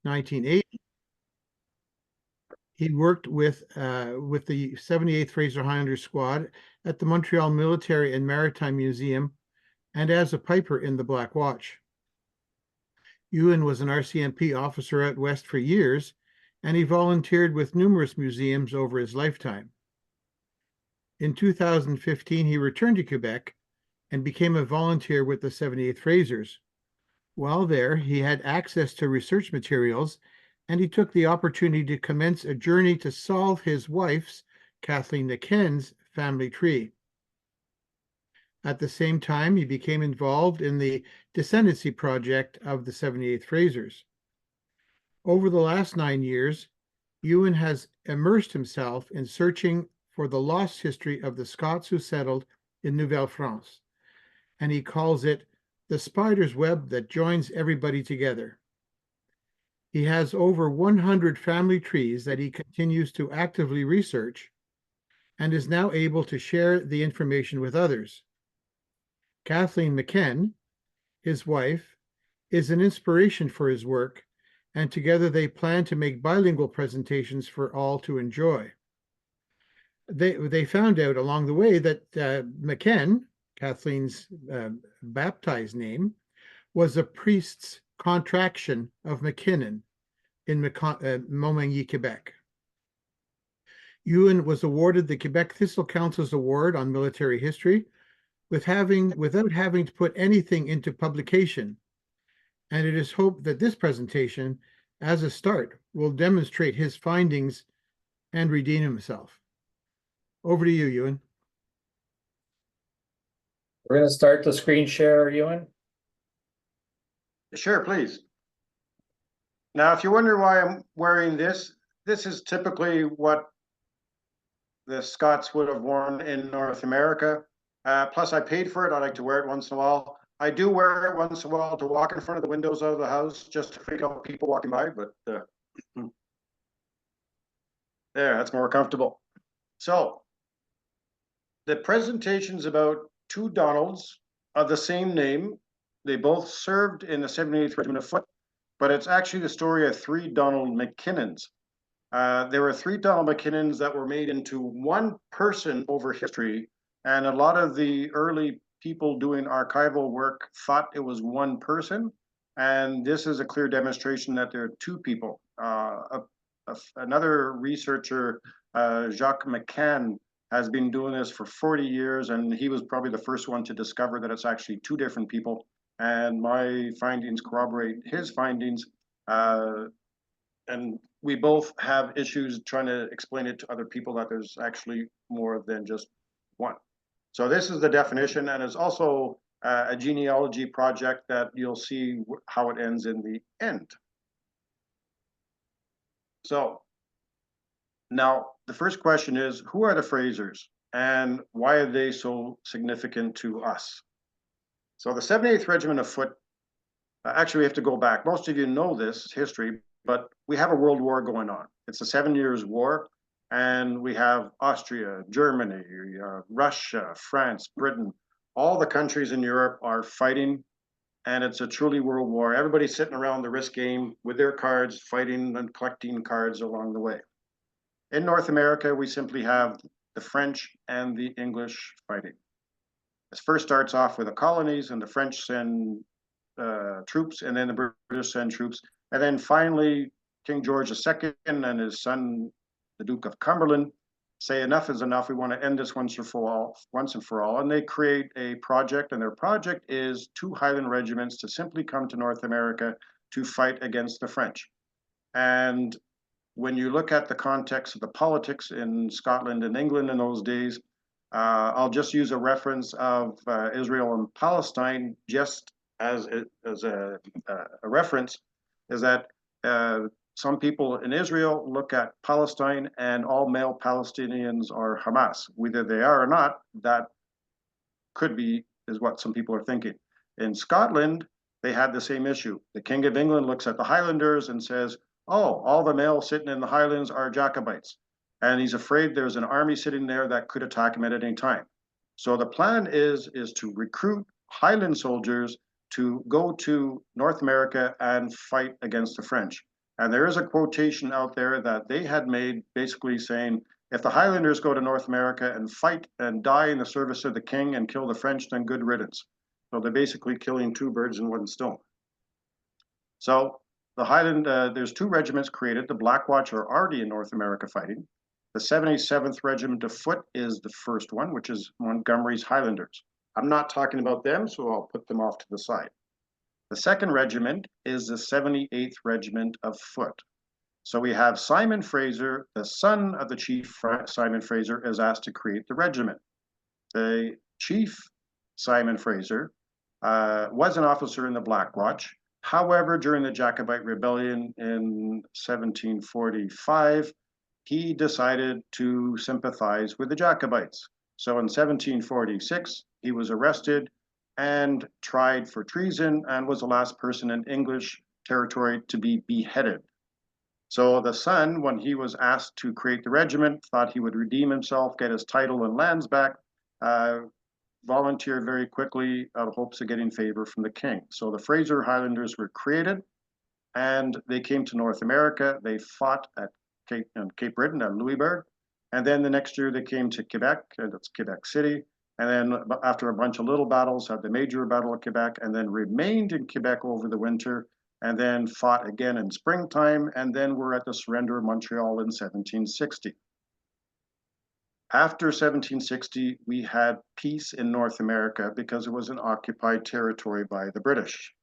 1980, he worked with the 78th Fraser Highlanders squad at the Montreal Military and Maritime Museum and as a piper in the Black Watch. Ewen was an RCMP officer out west for years, and he volunteered with numerous museums over his lifetime. In 2015, he returned to Quebec and became a volunteer with the 78th Frasers. While there, he had access to research materials, and he took the opportunity to commence a journey to solve his wife's, Kathleen McKinnons' family tree. At the same time, he became involved in the descendancy project of the 78th Frasers. Over the last 9 years, Ewen has immersed himself in searching for the lost history of the Scots who settled in Nouvelle-France, and he calls it the spider's web that joins everybody together. He has over 100 family trees that he continues to actively research and is now able to share the information with others. Kathleen McKen, his wife, is an inspiration for his work, and together they plan to make bilingual presentations for all to enjoy. They found out along the way that McKen, Kathleen's baptized name, was a priest's contraction of McKinnon in Montmagny, Quebec. Ewen was awarded the Quebec Thistle Council's Award on Military History without having to put anything into publication, and it is hoped that this presentation, as a start, will demonstrate his findings and redeem himself. Over to you, Ewen. We're going to start the screen share, Ewen. Sure, please. Now, if you wonder why I'm wearing this is typically what the Scots would have worn in North America. Plus, I paid for it. I like to wear it once in a while. I do wear it once in a while to walk in front of the windows of the house just to freak out people walking by, but there, that's more comfortable. So, the presentation's about two Donalds of the same name. They both served in the 78th Regiment of Foot, but it's actually the story of three Donald McKinnons. There were three Donald McKinnons that were made into one person over history, and a lot of the early people doing archival work thought it was one person, and this is a clear demonstration that there are two people. Another researcher, Jacques McCann, has been doing this for 40 years, and he was probably the first one to discover that it's actually two different people. And my findings corroborate his findings. And we both have issues trying to explain it to other people that there's actually more than just one. So this is the definition, and it's also a genealogy project that you'll see how it ends in the end. So now the first question is, who are the Frasers and why are they so significant to us? So the 78th Regiment of Foot, actually we have to go back. Most of you know this history, but we have a world war going on. It's the 7 Years' War, and we have Austria, Germany, Russia, France, Britain. All the countries in Europe are fighting, and it's a truly world war. Everybody's sitting around the risk game with their cards, fighting and collecting cards along the way. In North America, we simply have the French and the English fighting. This first starts off with the colonies, and the French send troops, and then the British send troops. And then finally, King George II and his son, the Duke of Cumberland, say enough is enough. We want to end this once and for all. And they create a project, and their project is 2 Highland regiments to simply come to North America to fight against the French. And when you look at the context of the politics in Scotland and England in those days, I'll just use a reference of Israel and Palestine just as a reference, is that some people in Israel look at Palestine and all male Palestinians are Hamas. Whether they are or not, that could be, is what some people are thinking. In Scotland, they had the same issue. The King of England looks at the Highlanders and says, oh, all the males sitting in the Highlands are Jacobites. And he's afraid there's an army sitting there that could attack him at any time. So the plan is to recruit Highland soldiers to go to North America and fight against the French. And there is a quotation out there that they had made basically saying, if the Highlanders go to North America and fight and die in the service of the king and kill the French, then good riddance. So they're basically killing two birds in one stone. So there's two regiments created. The Black Watch are already in North America fighting. The 77th Regiment of Foot is the first one, which is Montgomery's Highlanders. I'm not talking about them, so I'll put them off to the side. The second regiment is the 78th Regiment of Foot. So we have Simon Fraser, the son of the chief Simon Fraser, is asked to create the regiment. The chief Simon Fraser was an officer in the Black Watch. However, during the Jacobite Rebellion in 1745, he decided to sympathize with the Jacobites. So in 1746, he was arrested and tried for treason and was the last person in English territory to be beheaded. So the son, when he was asked to create the regiment, thought he would redeem himself, get his title and lands back, volunteered very quickly out of hopes of getting favor from the king. So the Fraser Highlanders were created and they came to North America. They fought at Cape Breton and Louisbourg. And then the next year they came to Quebec, and that's Quebec City. And then after a bunch of little battles, had the major battle of Quebec, and then remained in Quebec over the winter, and then fought again in springtime, and then were at the surrender of Montreal in 1760. After 1760, we had peace in North America because it was an occupied territory by the British.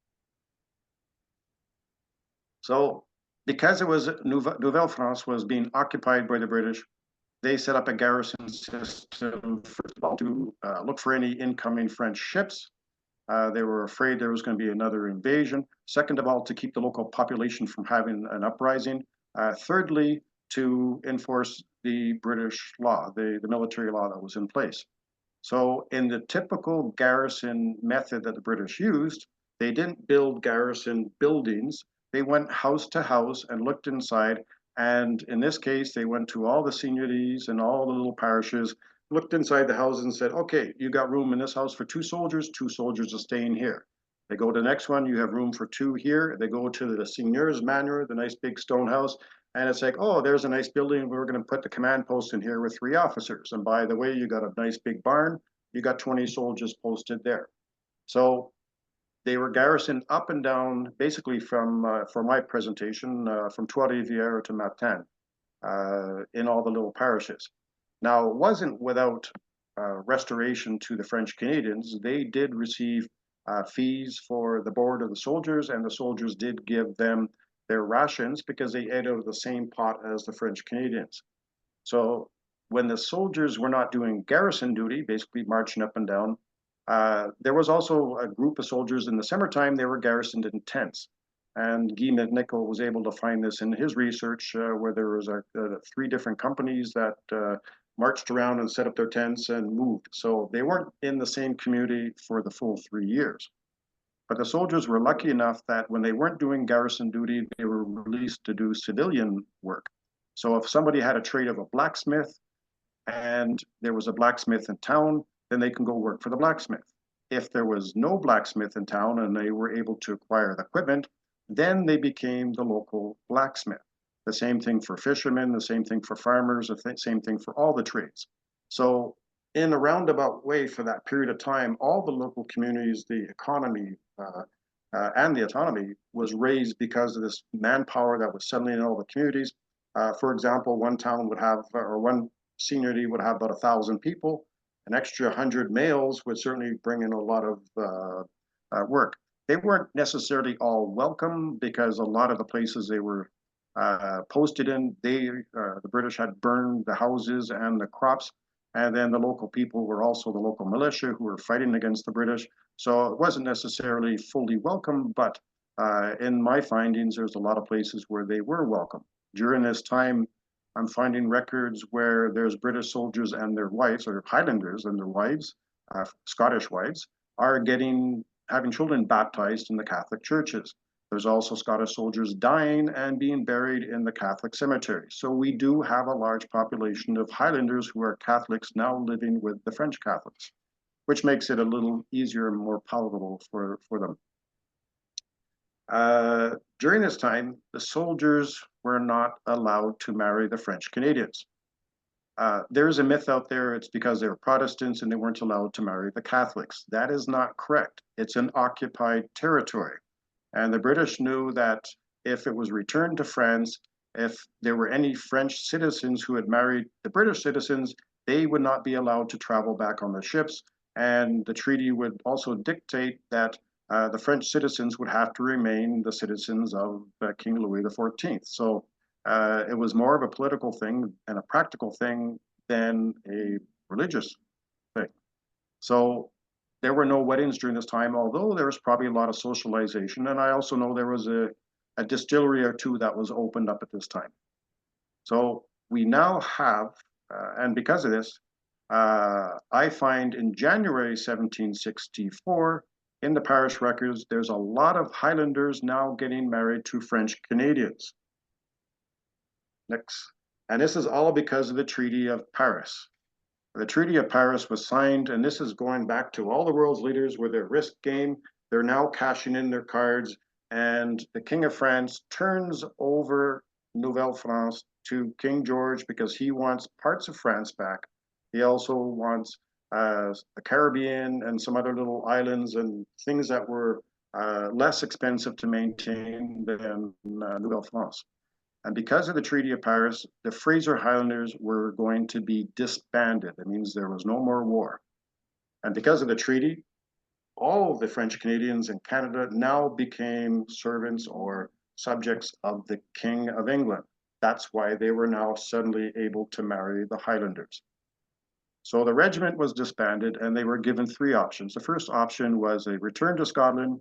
So because it was Nouvelle-France was being occupied by the British, they set up a garrison system, first of all, to look for any incoming French ships. They were afraid there was going to be another invasion. Second of all, to keep the local population from having an uprising. Thirdly, to enforce the British law, the military law that was in place. So in the typical garrison method that the British used, they didn't build garrison buildings. They went house to house and looked inside. And in this case, they went to all the seigneuries and all the little parishes, looked inside the house and said, okay, you got room in this house for two soldiers are staying here. They go to the next one, you have room for two here. They go to the seigneur's manor, the nice big stone house. And it's like, oh, there's a nice building. We're going to put the command post in here with 3 officers. And by the way, you got a nice big barn. You got 20 soldiers posted there. So they were garrisoned up and down, basically from, for my presentation, from Trois-Rivières to Martin, in all the little parishes. Now, it wasn't without restoration to the French Canadians. They did receive fees for the board of the soldiers, and the soldiers did give them their rations because they ate out of the same pot as the French Canadians. So when the soldiers were not doing garrison duty, basically marching up and down, there was also a group of soldiers in the summertime, they were garrisoned in tents. And Guy McNichol was able to find this in his research, where there was 3 different companies that marched around and set up their tents and moved. So they weren't in the same community for the full 3 years. But the soldiers were lucky enough that when they weren't doing garrison duty, they were released to do civilian work. So if somebody had a trade of a blacksmith and there was a blacksmith in town, then they can go work for the blacksmith. If there was no blacksmith in town and they were able to acquire the equipment, then they became the local blacksmith. The same thing for fishermen, the same thing for farmers, the same thing for all the trades. So in a roundabout way for that period of time, all the local communities, the economy and the autonomy was raised because of this manpower that was settling in all the communities. For example, one town would have, or one seigneury would have about 1,000 people. An extra 100 males would certainly bring in a lot of work. They weren't necessarily all welcome because a lot of the places they were posted in, the British had burned the houses and the crops, and then the local people were also the local militia who were fighting against the British. So it wasn't necessarily fully welcome, but in my findings, there's a lot of places where they were welcome. During this time, I'm finding records where there's British soldiers and their wives, or Highlanders and their wives, Scottish wives, are having children baptized in the Catholic churches. There's also Scottish soldiers dying and being buried in the Catholic cemetery. So we do have a large population of Highlanders who are Catholics now living with the French Catholics, which makes it a little easier and more palatable for them. During this time, the soldiers were not allowed to marry the French Canadians. There's a myth out there, it's because they were Protestants and they weren't allowed to marry the Catholics. That is not correct. It's an occupied territory. And the British knew that if it was returned to France, if there were any French citizens who had married the British citizens, they would not be allowed to travel back on the ships. And the treaty would also dictate that the French citizens would have to remain the citizens of King Louis XIV. So it was more of a political thing and a practical thing than a religious thing. So there were no weddings during this time, although there was probably a lot of socialization. And I also know there was a distillery or two that was opened up at this time. So we now have, and because of this, I find in January 1764, in the parish records, there's a lot of Highlanders now getting married to French Canadians. Next. And this is all because of the Treaty of Paris. The Treaty of Paris was signed, and this is going back to all the world's leaders with their risk game. They're now cashing in their cards, and the King of France turns over Nouvelle-France to King George because he wants parts of France back. He also wants the Caribbean and some other little islands and things that were less expensive to maintain than Nouvelle-France. And because of the Treaty of Paris, the Fraser Highlanders were going to be disbanded. It means there was no more war. And because of the treaty, all of the French Canadians in Canada now became servants or subjects of the King of England. That's why they were now suddenly able to marry the Highlanders. So the regiment was disbanded and they were given three options. The first option was a return to Scotland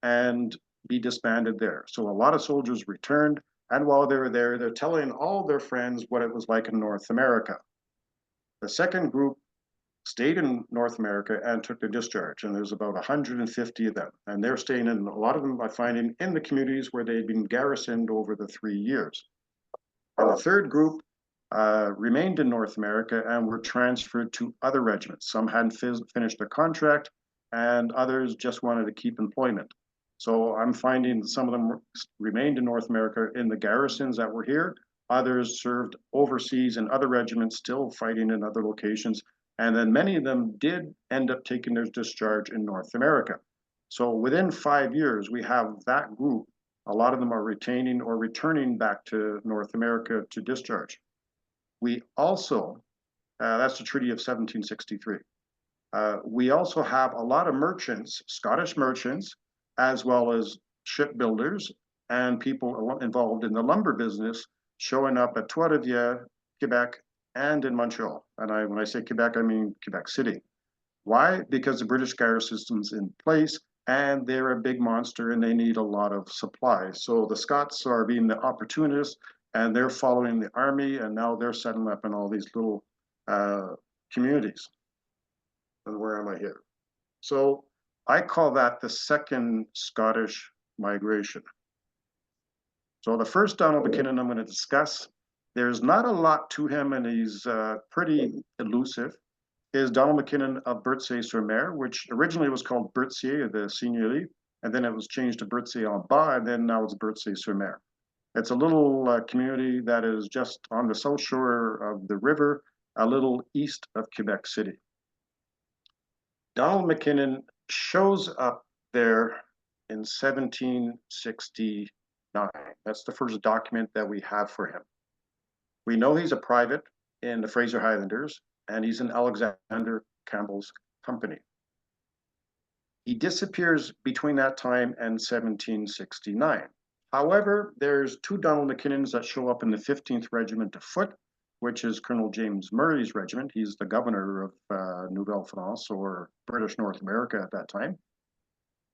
and be disbanded there. So a lot of soldiers returned. And while they were there, they're telling all their friends what it was like in North America. The second group stayed in North America and took their discharge, and there's about 150 of them. And they're staying in, a lot of them I find in the communities where they'd been garrisoned over the 3 years. And the third group remained in North America and were transferred to other regiments. Some hadn't finished their contract, and others just wanted to keep employment. So I'm finding some of them remained in North America in the garrisons that were here. Others served overseas in other regiments, still fighting in other locations. And then many of them did end up taking their discharge in North America. So within 5 years, we have that group. A lot of them are retaining or returning back to North America to discharge. We also, that's the Treaty of 1763. We also have a lot of merchants, Scottish merchants, as well as shipbuilders and people involved in the lumber business showing up at Trois-Rivières, Quebec, and in Montreal. And when I say Quebec, I mean Quebec City. Why? Because the British garrison's in place and they're a big monster and they need a lot of supplies. So the Scots are being the opportunists and they're following the army, and now they're setting up in all these little communities. And where am I here? So I call that the second Scottish migration. So the first Donald McKinnon I'm going to discuss, there's not a lot to him and he's pretty elusive, is Donald McKinnon of Berthier-sur-Mer, which originally was called Berthier, the seigneurie, and then it was changed to Berthier-en-Bas, and then now it's Berthier-sur-Mer. It's a little community that is just on the south shore of the river, a little east of Quebec City. Donald McKinnon shows up there in 1769. That's the first document that we have for him. We know he's a private in the Fraser Highlanders, and he's in Alexander Campbell's company. He disappears between that time and 1769. However, there's two Donald McKinnons that show up in the 15th Regiment of Foot, which is Colonel James Murray's regiment. He's the governor of Nouvelle-France, or British North America at that time.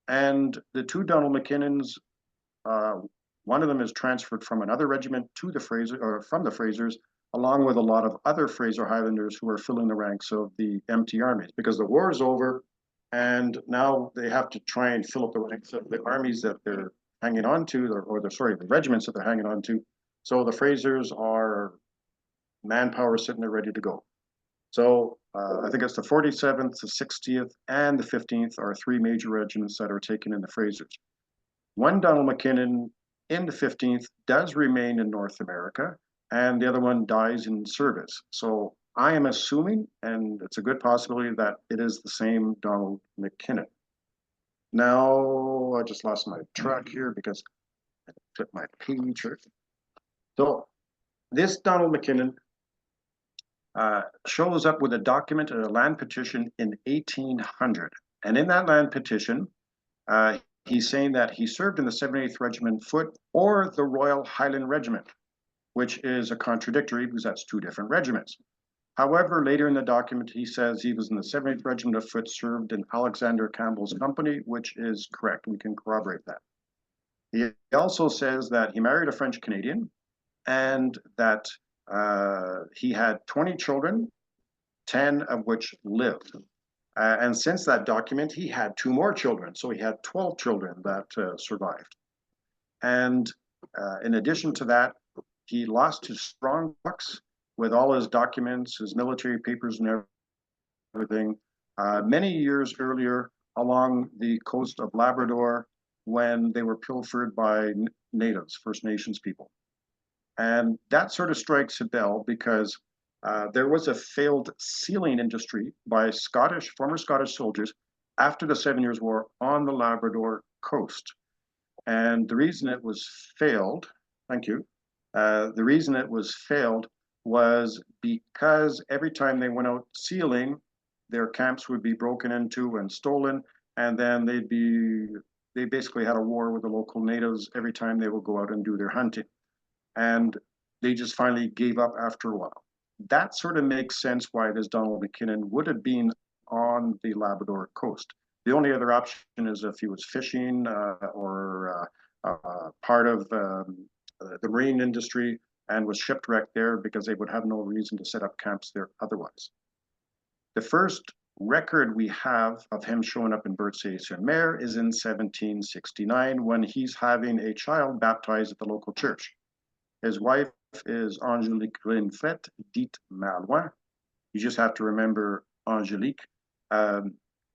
And the two Donald McKinnons, one of them is transferred from another regiment to the Fraser, or from the Frasers, along with a lot of other Fraser Highlanders who are filling the ranks of the empty armies, because the war is over, and now they have to try and fill up the ranks of the armies that they're hanging on to, the regiments that they're hanging on to. So the Frasers are manpower sitting there ready to go. So I think it's the 47th, the 60th, and the 15th are three major regiments that are taken in the Frasers. One Donald McKinnon in the 15th does remain in North America, and the other one dies in service. So I am assuming, and it's a good possibility, that it is the same Donald McKinnon. Now, I just lost my track here because I took my page. So this Donald McKinnon shows up with a document and a land petition in 1800. And in that land petition, he's saying that he served in the 78th Regiment Foot or the Royal Highland Regiment, which is a contradictory because that's two different regiments. However, later in the document, he says he was in the 78th Regiment of Foot, served in Alexander Campbell's company, which is correct. We can corroborate that. He also says that he married a French Canadian and that he had 20 children, 10 of which lived. And since that document, he had 2 more children. So he had 12 children that survived. And in addition to that, he lost his strong box with all his documents, his military papers and everything, many years earlier along the coast of Labrador when they were pilfered by natives, First Nations people. And that sort of strikes a bell because there was a failed sealing industry by former Scottish soldiers after the 7 Years' War on the Labrador coast. And the reason it was failed, thank you, the reason it was failed was because every time they went out sealing, their camps would be broken into and stolen, and then they basically had a war with the local natives every time they would go out and do their hunting. And they just finally gave up after a while. That sort of makes sense why this Donald McKinnon would have been on the Labrador coast. The only other option is if he was fishing or part of the marine industry and was shipwrecked there because they would have no reason to set up camps there otherwise. The first record we have of him showing up in Berthier-sur-Mer is in 1769 when he's having a child baptized at the local church. His wife is Angélique Renfret, dite Malouin. You just have to remember Angélique.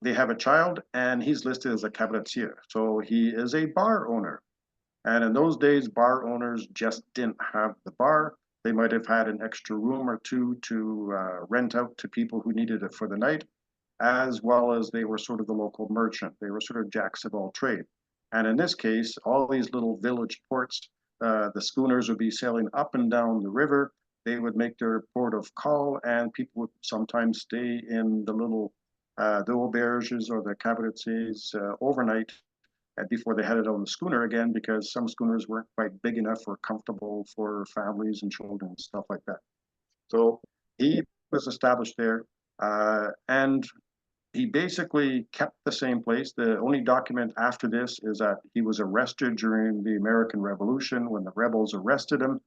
They have a child, and he's listed as a cabaretier. So he is a bar owner. And in those days, bar owners just didn't have the bar. They might have had an extra room or two to rent out to people who needed it for the night, as well as they were sort of the local merchant. They were sort of jacks of all trade. And in this case, all these little village ports, the schooners would be sailing up and down the river. They would make their port of call, and people would sometimes stay in the little the auberges or the cabaretiers overnight before they headed on the schooner again, because some schooners weren't quite big enough or comfortable for families and children and stuff like that. So he was established there, and he basically kept the same place. The only document after this is that he was arrested during the American Revolution when the rebels arrested him,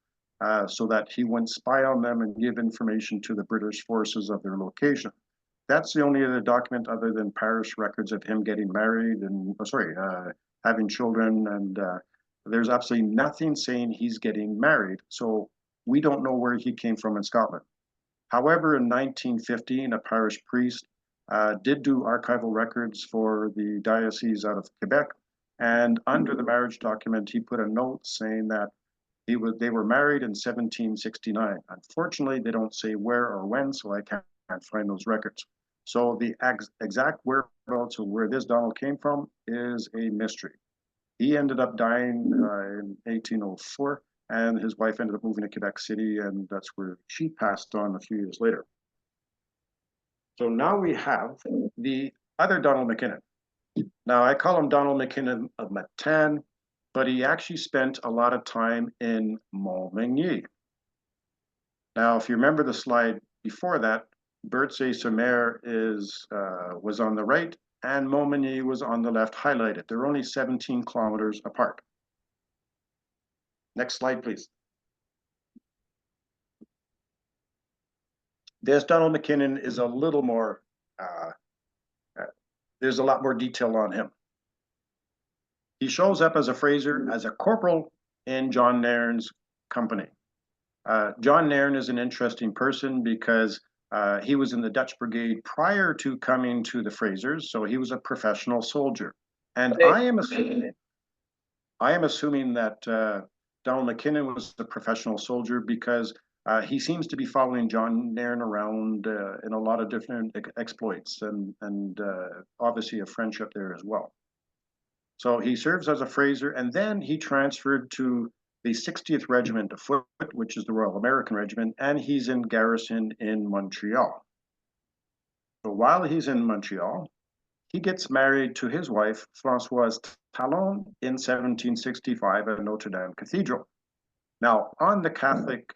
so that he wouldn't spy on them and give information to the British forces of their location. That's the only other document other than parish records of him getting married and, having children. And there's absolutely nothing saying he's getting married. So we don't know where he came from in Scotland. However, in 1915, a parish priest did do archival records for the diocese out of Quebec. And under the marriage document, he put a note saying that they were married in 1769. Unfortunately, they don't say where or when, so I can't find those records. So the exact whereabouts of where this Donald came from is a mystery. He ended up dying in 1804, and his wife ended up moving to Quebec City, and that's where she passed on a few years later. So now we have the other Donald McKinnon. Now I call him Donald McKinnon of Matane, but he actually spent a lot of time in Montmagny. Now, if you remember the slide before that, Berthier-sur-Mer was on the right and Montmagny was on the left highlighted. They're only 17 kilometers apart. Next slide, please. This Donald McKinnon is a little more, there's a lot more detail on him. He shows up as a Fraser, as a corporal in John Nairn's company. John Nairn is an interesting person because he was in the Dutch Brigade prior to coming to the Frasers, so he was a professional soldier. And I am assuming, I am assuming that Donald McKinnon was a professional soldier because he seems to be following John Nairn around in a lot of different exploits and obviously a friendship there as well. So he serves as a Fraser, and then he transferred to the 60th Regiment of Foot, which is the Royal American Regiment, and he's in garrison in Montreal. So while he's in Montreal, he gets married to his wife, Françoise Talon, in 1765 at Notre Dame Cathedral. Now, on the Catholic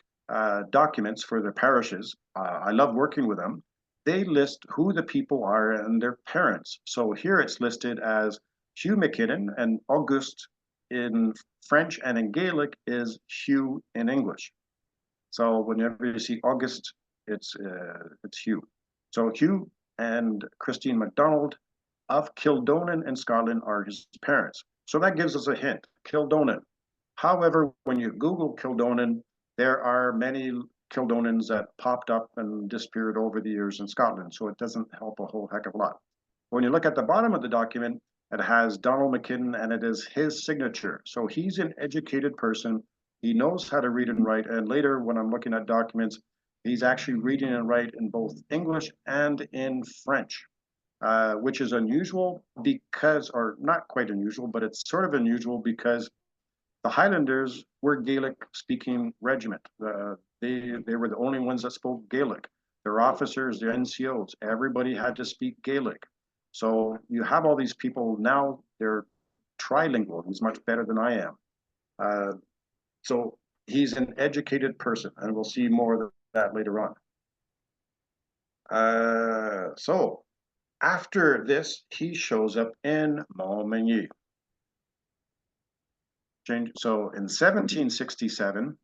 documents for their parishes, I love working with them, they list who the people are and their parents. So here it's listed as Hugh McKinnon, and Auguste in French, and in Gaelic is Hugh in English. So whenever you see Auguste, it's Hugh. So Hugh and Christine MacDonald of Kildonan in Scotland are his parents. So that gives us a hint, Kildonan. However, when you Google Kildonan, there are many Kildonans that popped up and disappeared over the years in Scotland, so it doesn't help a whole heck of a lot. When you look at the bottom of the document, it has Donald McKinnon and it is his signature. So he's an educated person. He knows how to read and write. And later, when I'm looking at documents, he's actually reading and write in both English and in French, which is unusual because, or not quite unusual, but it's sort of unusual because the Highlanders were Gaelic-speaking regiment. They were the only ones that spoke Gaelic. Their officers, their NCOs, everybody had to speak Gaelic. So you have all these people now, they're trilingual. He's much better than I am. So he's an educated person, and we'll see more of that later on. So after this, he shows up in Montmagny. So in 1767,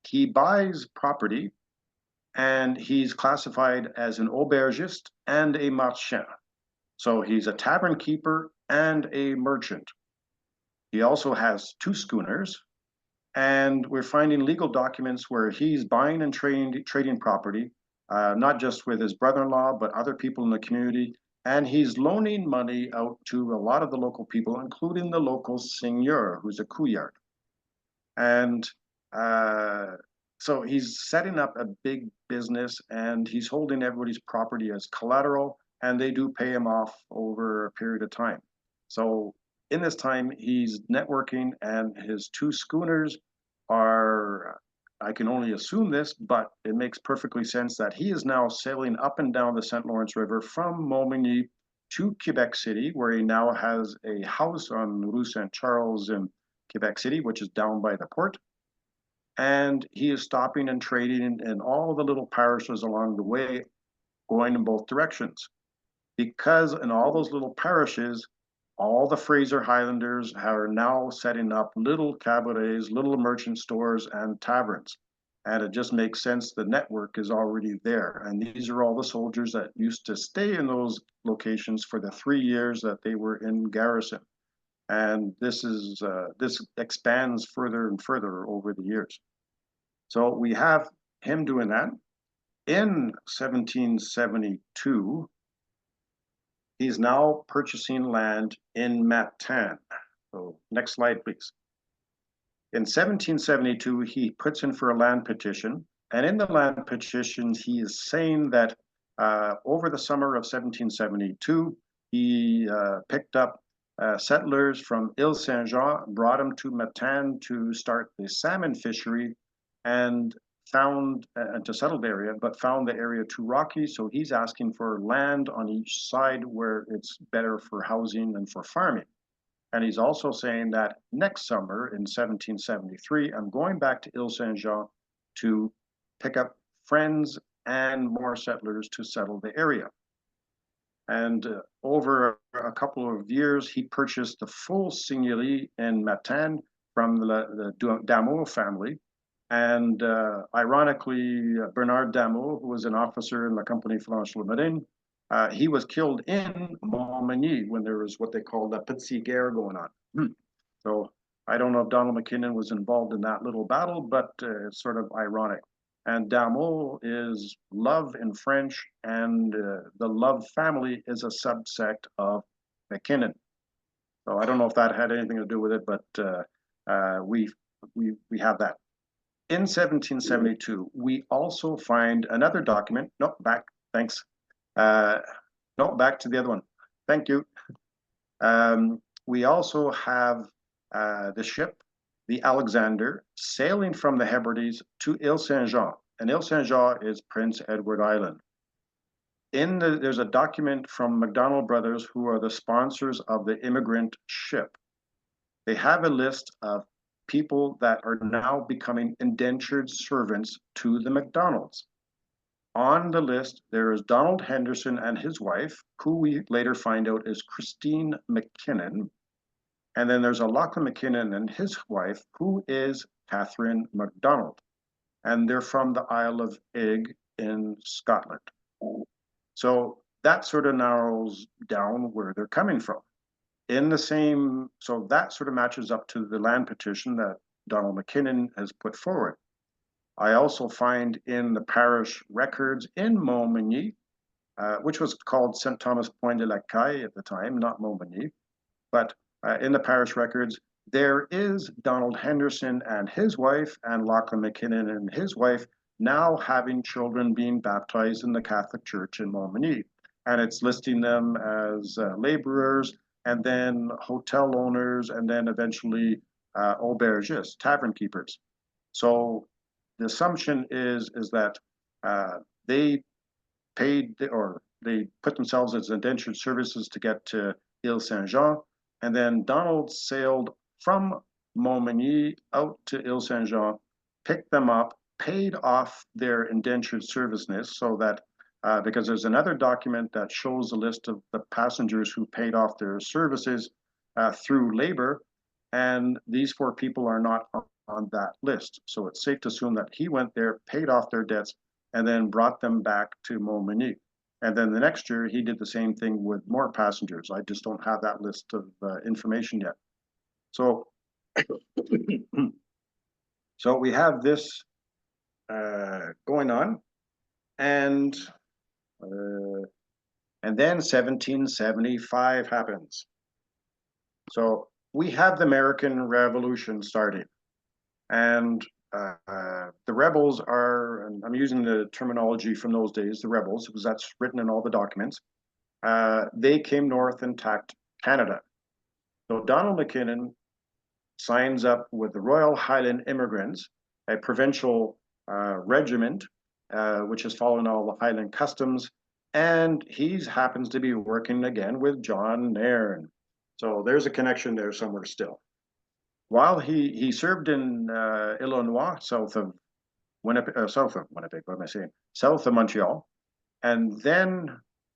he buys property, and he's classified as an aubergiste and a marchand. So he's a tavern keeper and a merchant. He also has 2 schooners, and we're finding legal documents where he's buying and trading property, not just with his brother-in-law, but other people in the community. And he's loaning money out to a lot of the local people, including the local seigneur, who's a couillard. And so he's setting up a big business, and he's holding everybody's property as collateral, and they do pay him off over a period of time. So in this time, he's networking, and his 2 schooners are, I can only assume this, but it makes perfectly sense that he is now sailing up and down the St. Lawrence River from Montmagny to Quebec City, where he now has a house on Rue St. Charles in Quebec City, which is down by the port. And he is stopping and trading in all the little parishes along the way, going in both directions. Because in all those little parishes, all the Fraser Highlanders are now setting up little cabarets, little merchant stores, and taverns. And it just makes sense, the network is already there. And these are all the soldiers that used to stay in those locations for the 3 years that they were in garrison. And this expands further and further over the years. So we have him doing that. In 1772, he's now purchasing land in Matane. So next slide, please. In 1772, he puts in for a land petition. And in the land petition, he is saying that over the summer of 1772, he picked up settlers from Ile Saint-Jean, brought them to Matane to start the salmon fishery, and found to settle the area, but found the area too rocky. So he's asking for land on each side where it's better for housing and for farming. And he's also saying that next summer in 1773, I'm going back to Ile Saint-Jean to pick up friends and more settlers to settle the area. And over a couple of years, he purchased the full seigneurie in Matane from the Damour family. And ironically, Bernard Damour, who was an officer in the Compagnie Franche Le Marine, he was killed in Montmagny when there was what they called the Petite Guerre going on. So I don't know if Donald McKinnon was involved in that little battle, but it's sort of ironic. And Damour is love in French, and the Love family is a subsect of McKinnon. So I don't know if that had anything to do with it, but we have that. In 1772, we also find another document. No, back. Thanks. No, back to the other one. Thank you. We also have the ship, the Alexander, sailing from the Hebrides to Ile Saint-Jean. And Ile Saint-Jean is Prince Edward Island. There's a document from McDonald Brothers, who are the sponsors of the immigrant ship. They have a list of people that are now becoming indentured servants to the McDonalds. On the list, there is Donald Henderson and his wife, who we later find out is Christine McKinnon. And then there's a Lachlan McKinnon and his wife, who is Catherine MacDonald. And they're from the Isle of Eigg in Scotland. So that sort of narrows down where they're coming from. So that sort of matches up to the land petition that Donald McKinnon has put forward. I also find in the parish records in Montmagny, which was called St. Thomas Point de la Caille at the time, not Montmagny, but in the parish records, there is Donald Henderson and his wife, and Lachlan McKinnon and his wife, now having children being baptized in the Catholic Church in Montmagny. And it's listing them as laborers, and then hotel owners, and then eventually aubergistes, tavern keepers. So the assumption is that they put themselves as indentured services to get to Ile Saint-Jean, and then Donald sailed from Montmagny out to Ile Saint-Jean, picked them up, paid off their indentured serviceness, so that because there's another document that shows a list of the passengers who paid off their services through labor, and these 4 people are not on that list. So it's safe to assume that he went there, paid off their debts, and then brought them back to Montmagny. And then the next year, he did the same thing with more passengers. I just don't have that list of information yet. So, so we have this going on, and then 1775 happens. So we have the American Revolution starting, and the rebels are, and I'm using the terminology from those days, the rebels, because that's written in all the documents. They came north and attacked Canada. So Donald McKinnon signs up with the Royal Highland Immigrants, a provincial regiment, which is following all the Highland customs, and he happens to be working again with John Nairn. So there's a connection there somewhere still. While he served in Illinois, south of Winnipeg, what am I saying? South of Montreal, and then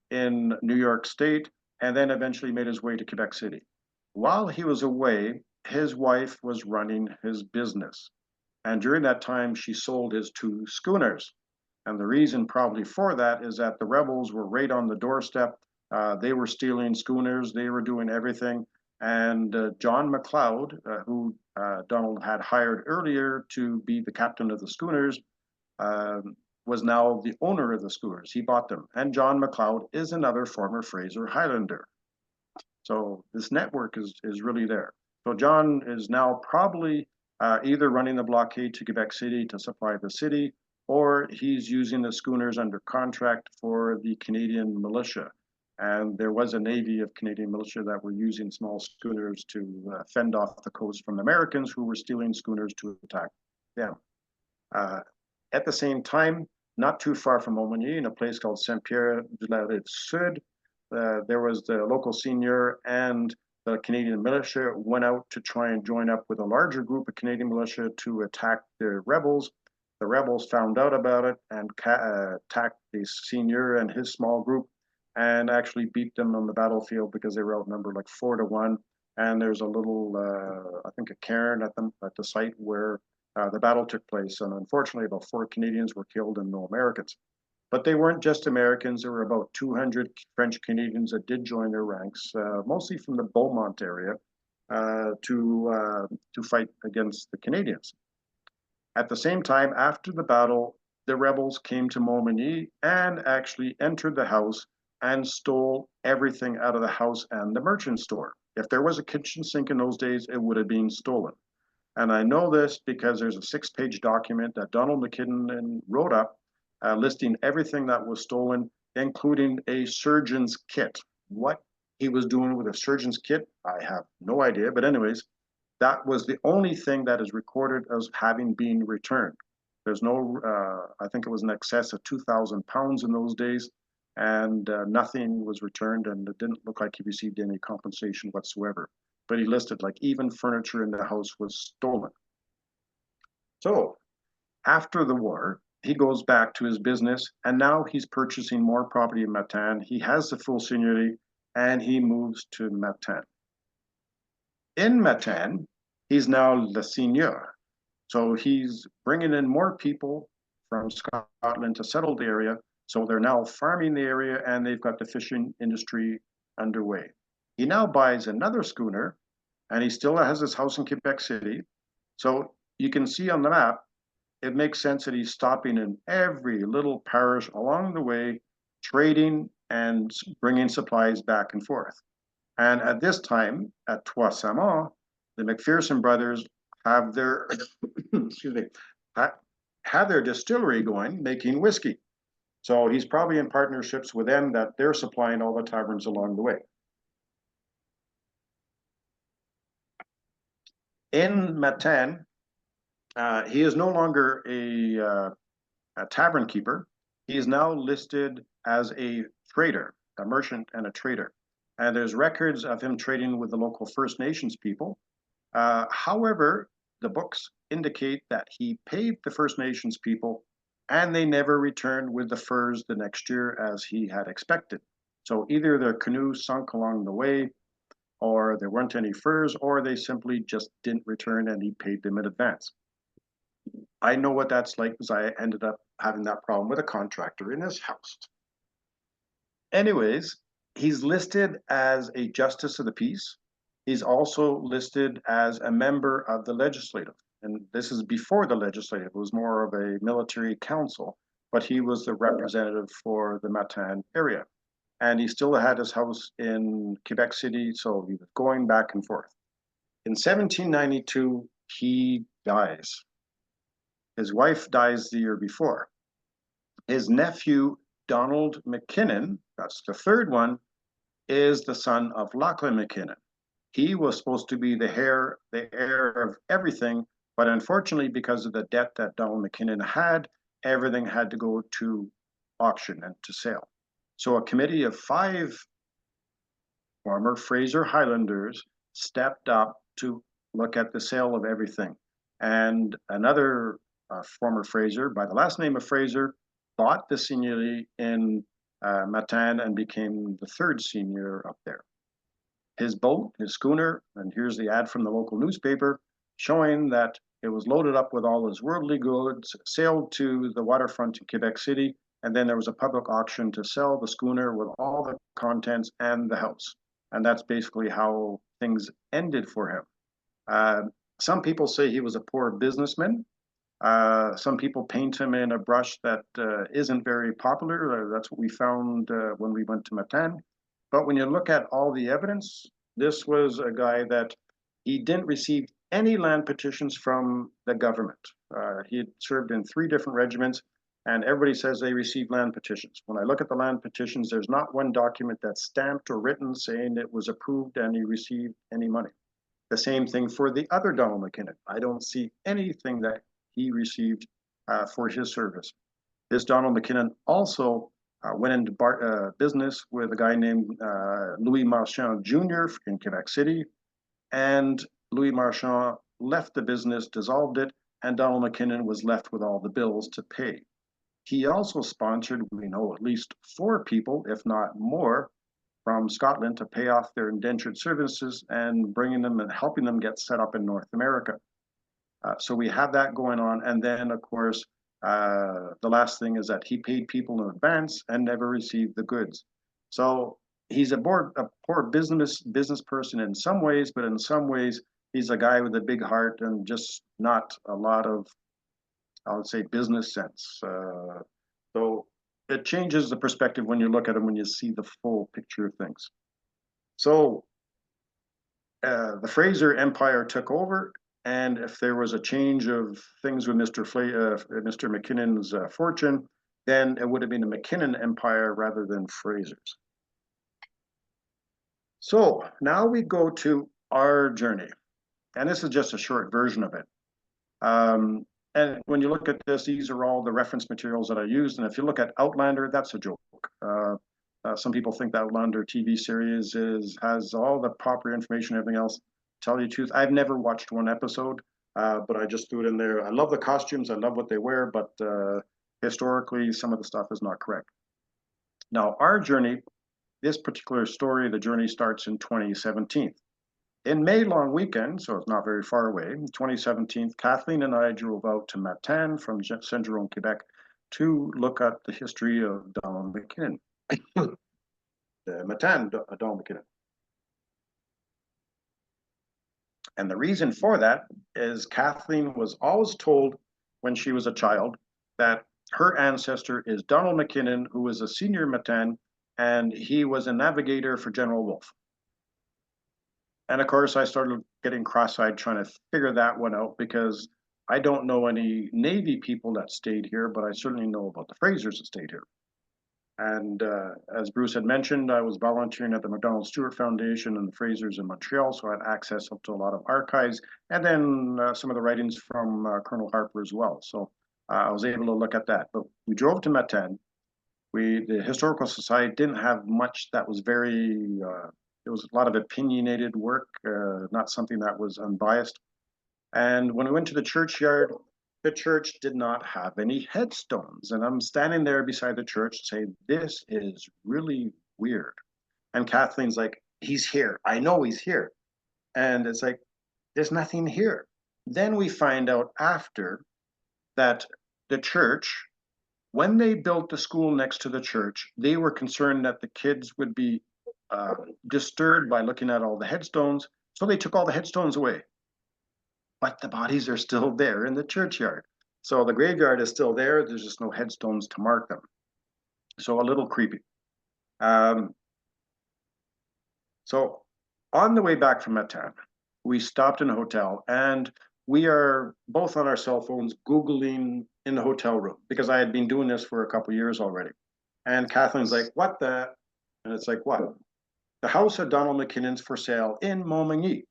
in New York State, and then eventually made his way to Quebec City. While he was away, his wife was running his business. And during that time, she sold his 2 schooners. And the reason probably for that is that the rebels were right on the doorstep. They were stealing schooners. They were doing everything. And John McLeod, who Donald had hired earlier to be the captain of the schooners, was now the owner of the schooners. He bought them. And John McLeod is another former Fraser Highlander. So this network is really there. So John is now probably either running the blockade to Quebec City to supply the city, or he's using the schooners under contract for the Canadian militia. And there was a navy of Canadian militia that were using small schooners to fend off the coast from Americans who were stealing schooners to attack them. At the same time, not too far from Montmagny, in a place called Saint-Pierre-de-la-Rive-Sud, there was the local seigneur and the Canadian militia went out to try and join up with a larger group of Canadian militia to attack the rebels. The rebels found out about it and attacked the seigneur and his small group, and actually beat them on the battlefield because they were outnumbered like 4-1. And there's a little, I think, a cairn at the site where the battle took place. And unfortunately, about 4 Canadians were killed and no Americans. But they weren't just Americans. There were about 200 French Canadians that did join their ranks, mostly from the Beaumont area, to fight against the Canadians. At the same time, after the battle, the rebels came to Montmagny and actually entered the house and stole everything out of the house and the merchant store. If there was a kitchen sink in those days, it would have been stolen. And I know this because there's a 6-page document that Donald McKinnon wrote up listing everything that was stolen, including a surgeon's kit. What he was doing with a surgeon's kit, I have no idea. But anyways, that was the only thing that is recorded as having been returned. There's no, I think it was in excess of 2,000 pounds in those days, and nothing was returned, and it didn't look like he received any compensation whatsoever. But he listed like even furniture in the house was stolen. So after the war, he goes back to his business, and now he's purchasing more property in Matane. He has the full seigneury, and he moves to Matane. In Matane, he's now le seigneur. So he's bringing in more people from Scotland to settle the area. So they're now farming the area, and they've got the fishing industry underway. He now buys another schooner, and he still has his house in Quebec City. So you can see on the map, it makes sense that he's stopping in every little parish along the way, trading and bringing supplies back and forth. And at this time, at Trois-Samans, the McPherson brothers have their, excuse me, have their distillery going, making whiskey. So he's probably in partnerships with them that they're supplying all the taverns along the way. In Matane, he is no longer a tavern keeper. He is now listed as a trader, a merchant and a trader. And there's records of him trading with the local First Nations people. However, the books indicate that he paid the First Nations people, and they never returned with the furs the next year as he had expected. So either their canoe sunk along the way, or there weren't any furs, or they simply just didn't return and he paid them in advance. I know what that's like because I ended up having that problem with a contractor in his house. Anyways, he's listed as a justice of the peace. He's also listed as a member of the legislative. And this is before the legislative. It was more of a military council, but he was the representative for the Matane area. And he still had his house in Quebec City, so he was going back and forth. In 1792, he dies. His wife dies the year before. His nephew, Donald McKinnon, that's the third one, is the son of Lachlan McKinnon. He was supposed to be the heir of everything, but unfortunately, because of the debt that Donald McKinnon had, everything had to go to auction and to sale. So a committee of 5 former Fraser Highlanders stepped up to look at the sale of everything. And another former Fraser, by the last name of Fraser, bought the seigneury in Matane and became the 3rd seigneur up there. His boat, his schooner, and here's the ad from the local newspaper, showing that it was loaded up with all his worldly goods, sailed to the waterfront in Quebec City, and then there was a public auction to sell the schooner with all the contents and the house. And that's basically how things ended for him. Some people say he was a poor businessman. Some people paint him in a brush that isn't very popular. That's what we found when we went to Matane. But when you look at all the evidence, this was a guy that he didn't receive any land petitions from the government. He had served in 3 different regiments, and everybody says they received land petitions. When I look at the land petitions, there's not one document that's stamped or written saying it was approved and he received any money. The same thing for the other Donald McKinnon. I don't see anything that he received for his service. This Donald McKinnon also went into business with a guy named Louis Marchand Jr. in Quebec City, and Louis Marchand left the business, dissolved it, and Donald McKinnon was left with all the bills to pay. He also sponsored, we know, at least 4 people, if not more, from Scotland to pay off their indentured services and bringing them and helping them get set up in North America. So we have that going on. And then, of course, the last thing is that he paid people in advance and never received the goods. So he's a poor business person in some ways, but in some ways, he's a guy with a big heart and just not a lot of, I would say, business sense. So it changes the perspective when you look at him, when you see the full picture of things. So the Fraser Empire took over, and if there was a change of things with Mr. McKinnon's fortune, then it would have been the McKinnon Empire rather than Fraser's. So now we go to our journey, and this is just a short version of it. And when you look at this, these are all the reference materials that I used. And if you look at Outlander, that's a joke. Some people think that Outlander TV series has all the proper information, everything else. Tell you the truth, I've never watched one episode, but I just threw it in there. I love the costumes, I love what they wear, but historically, some of the stuff is not correct. Now, our journey, this particular story, the journey starts in 2017. In May long weekend, so it's not very far away, 2017, Kathleen and I drove out to Matane from Saint-Jérôme, Quebec, to look at the history of Donald McKinnon. Matane, Donald McKinnon. And the reason for that is Kathleen was always told when she was a child that her ancestor is Donald McKinnon, who was a senior in Matane, and he was a navigator for General Wolfe. And of course, I started getting cross-eyed trying to figure that one out because I don't know any Navy people that stayed here, but I certainly know about the Frasers that stayed here. And as Bruce had mentioned, I was volunteering at the MacDonald Stewart Foundation and the Frasers in Montreal, so I had access up to a lot of archives, and then some of the writings from Colonel Harper as well. So I was able to look at that. But we drove to Matane. The Historical Society didn't have much that was very, it was a lot of opinionated work, not something that was unbiased. And when we went to the churchyard, the church did not have any headstones. And I'm standing there beside the church saying, this is really weird. And Kathleen's like, he's here. I know he's here. And it's like, there's nothing here. Then we find out after that the church, when they built the school next to the church, they were concerned that the kids would be disturbed by looking at all the headstones. So they took all the headstones away. But the bodies are still there in the churchyard. So the graveyard is still there. There's just no headstones to mark them. So a little creepy. So on the way back from Matane, we stopped in a hotel and we are both on our cell phones Googling in the hotel room because I had been doing this for a couple of years already. And Kathleen's like, what the? And it's like, what? The house of Donald McKinnon's for sale in Montmagny.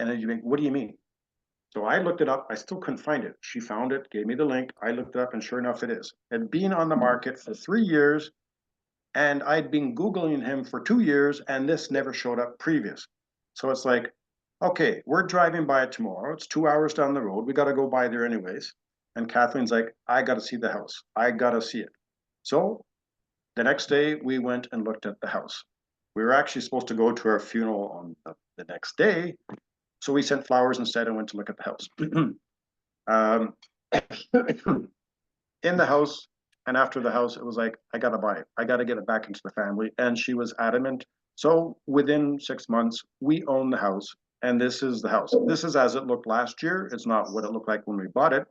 And then you think, what do you mean? So I looked it up. I still couldn't find it. She found it, gave me the link. I looked it up, and sure enough, it is. It had been on the market for 3 years, and I'd been Googling him for 2 years, and this never showed up previous. So it's like, okay, we're driving by it tomorrow. It's 2 hours down the road. We got to go by there anyways. And Kathleen's like, I got to see the house. I got to see it. So the next day, we went and looked at the house. We were actually supposed to go to our funeral on the next day. So we sent flowers instead and went to look at the house. In the house and after the house, it was like, I got to buy it. I got to get it back into the family. And she was adamant. So within 6 months, we own the house. And this is the house. This is as it looked last year. It's not what it looked like when we bought it.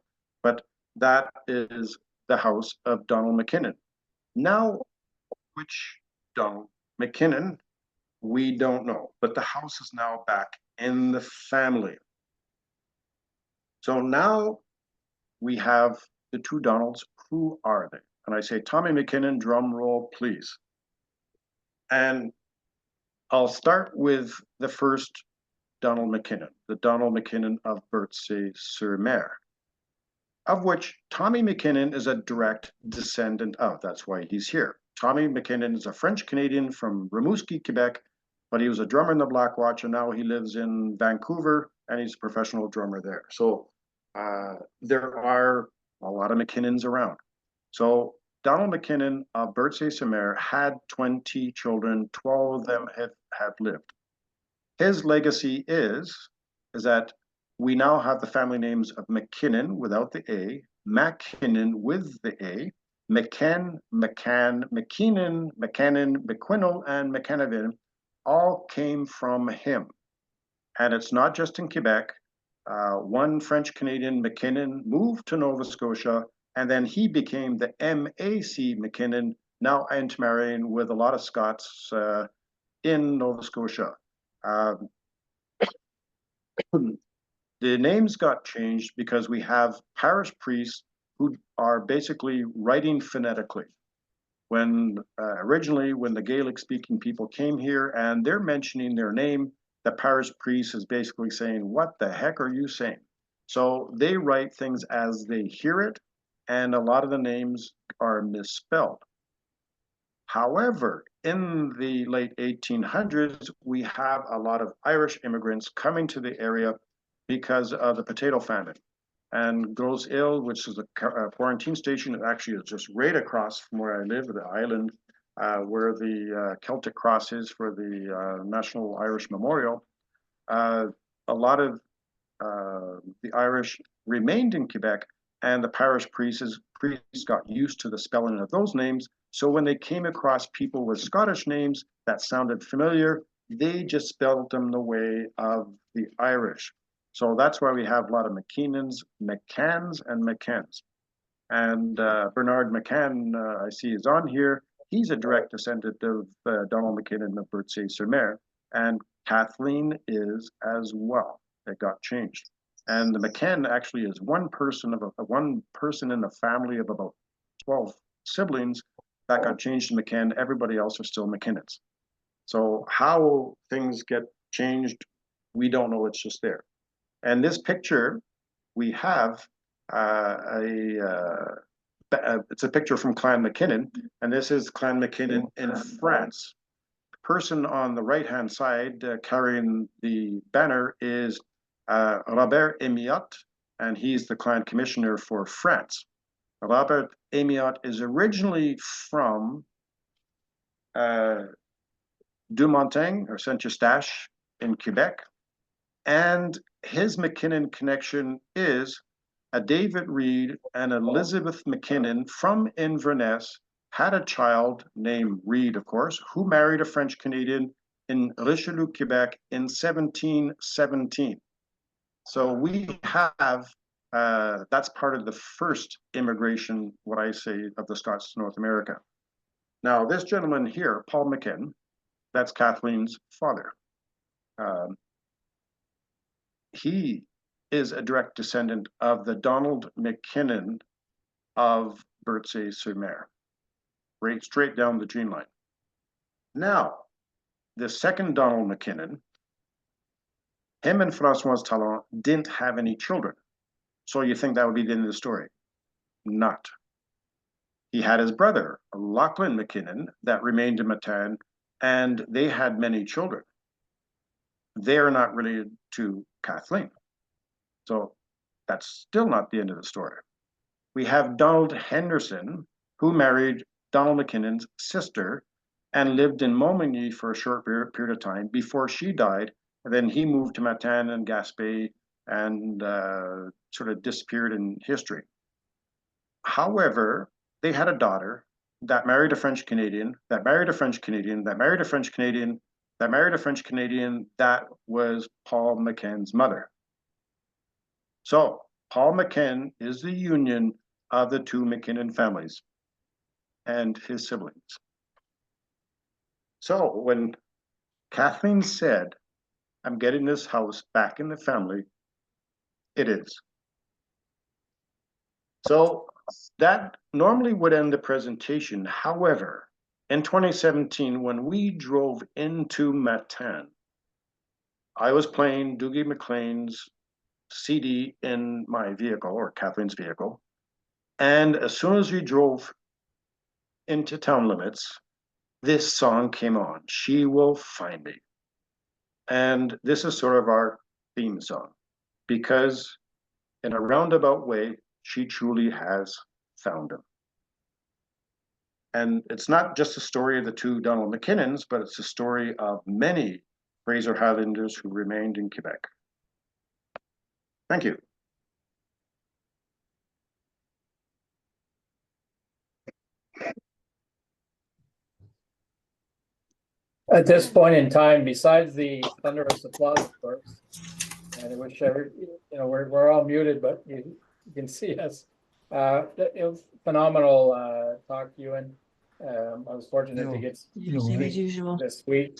But that is the house of Donald McKinnon. Now, which Donald McKinnon, we don't know. But the house is now back in the family. So now we have the two Donalds. Who are they? And I say, Tommy McKinnon, drum roll, please. And I'll start with the first Donald McKinnon, the Donald McKinnon of Berthier-sur-Mer, of which Tommy McKinnon is a direct descendant of. That's why he's here. Tommy McKinnon is a French-Canadian from Rimouski, Quebec, but he was a drummer in the Black Watch, and now he lives in Vancouver, and he's a professional drummer there. So there are a lot of McKinnons around. So Donald McKinnon of Berthier-sur-Mer had 20 children, 12 of them have lived. His legacy is that we now have the family names of McKinnon without the A, McKinnon with the A, McCann, McCann, McKeenan, McCannon, McQuinnell, and McCanavin all came from him. And it's not just in Quebec. One French-Canadian, McKinnon, moved to Nova Scotia, and then he became the MAC McKinnon, now intermarrying with a lot of Scots in Nova Scotia. The names got changed because we have parish priests who are basically writing phonetically. When originally, when the Gaelic speaking people came here and they're mentioning their name, the parish priest is basically saying, what the heck are you saying? So they write things as they hear it, and a lot of the names are misspelled. However, in the late 1800s, we have a lot of Irish immigrants coming to the area because of the potato famine. And Gros Isle, which is a quarantine station, it actually is just right across from where I live, the island where the Celtic Cross is for the National Irish Memorial. A lot of the Irish remained in Quebec, and the parish priests got used to the spelling of those names. So when they came across people with Scottish names that sounded familiar, they just spelled them the way of the Irish. So that's why we have a lot of McKinnons, McCanns, and McKens. And Bernard McCann, I see is on here. He's a direct descendant of Donald McKinnon of Berthier-sur-Mer, and Kathleen is as well. It got changed. And the McCann actually is one person in a family of about 12 siblings that got changed to McCann. Everybody else are still McKinnons. So how things get changed, we don't know. It's just there. And this picture, we have it's a picture from Clan McKinnon, and this is Clan McKinnon in France. The person on the right-hand side carrying the banner is Robert Emiot, and he's the clan commissioner for France. Robert Emiot is originally from Dumontagne or Saint-Eustache in Quebec, and his McKinnon connection is a David Reed and Elizabeth McKinnon from Inverness had a child named Reed, of course, who married a French Canadian in Richelieu, Quebec in 1717. So we have, that's part of the first immigration, what I say, of the Scots to North America. Now, this gentleman here, Paul McKinnon, that's Kathleen's father. He is a direct descendant of the Donald McKinnon of Berthier-sur-Mer, right straight down the gene line. Now, the second Donald McKinnon, him and Françoise Talon didn't have any children. So you think that would be the end of the story? Not. He had his brother, Lachlan McKinnon, that remained in Matane, and they had many children. They're not related to Kathleen. So that's still not the end of the story. We have Donald Henderson, who married Donald McKinnon's sister and lived in Montmagny for a short period of time before she died. And then he moved to Matane and Gaspé and sort of disappeared in history. However, they had a daughter that married a French Canadian, that married a French Canadian, that married a French Canadian, that married a French Canadian. That was Paul McKenn's mother. So Paul McKenn is the union of the two McKinnon families and his siblings. So when Kathleen said, I'm getting this house back in the family, it is. So that normally would end the presentation. However, in 2017, when we drove into Matane, I was playing Dougie MacLean's CD in my vehicle, or Kathleen's vehicle. And as soon as we drove into town limits, this song came on, She Will Find Me. And this is sort of our theme song, because in a roundabout way, she truly has found him. And it's not just the story of the two Donald McKinnons, but it's the story of many Fraser Highlanders who remained in Quebec. Thank you. At this point in time, besides the thunderous applause, of course, and I wish we're all muted, but you can see us. It was phenomenal talk, Ewan. I was fortunate to get Same as usual. this week.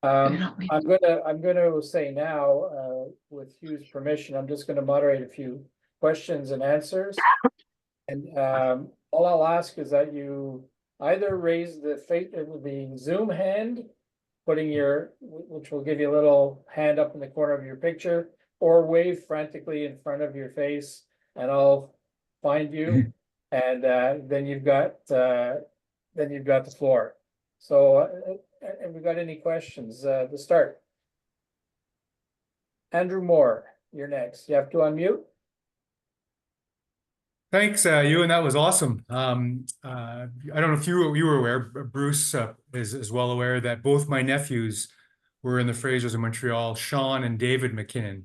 I'm gonna say now, with Hugh's permission, I'm just gonna moderate a few questions and answers. And all I'll ask is that you either raise the Zoom hand, which will give you a little hand up in the corner of your picture, or wave frantically in front of your face, and I'll find you, and then you've got the floor. So, have we got any questions to start? Andrew Moore, you're next. You have to unmute. Thanks, Ewan. That was awesome. I don't know if you were aware, Bruce is well aware that both my nephews were in the Frasers in Montreal, Sean and David McKinnon.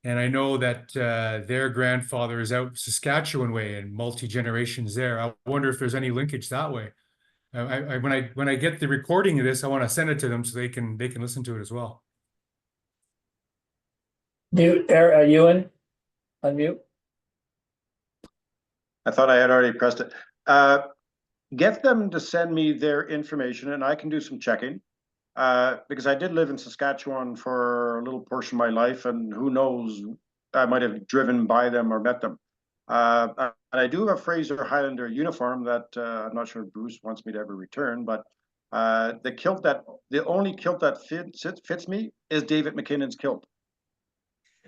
And I know that their grandfather is out Saskatchewan way and multi-generations there. I wonder if there's any linkage that way. When I get the recording of this, I want to send it to them so they can listen to it as well. Ewen, unmute. I thought I had already pressed it. Get them to send me their information and I can do some checking. Because I did live in Saskatchewan for a little portion of my life, and who knows, I might have driven by them or met them. And I do have a Fraser Highlander uniform that I'm not sure Bruce wants me to ever return, but the only kilt that fits me is David McKinnon's kilt.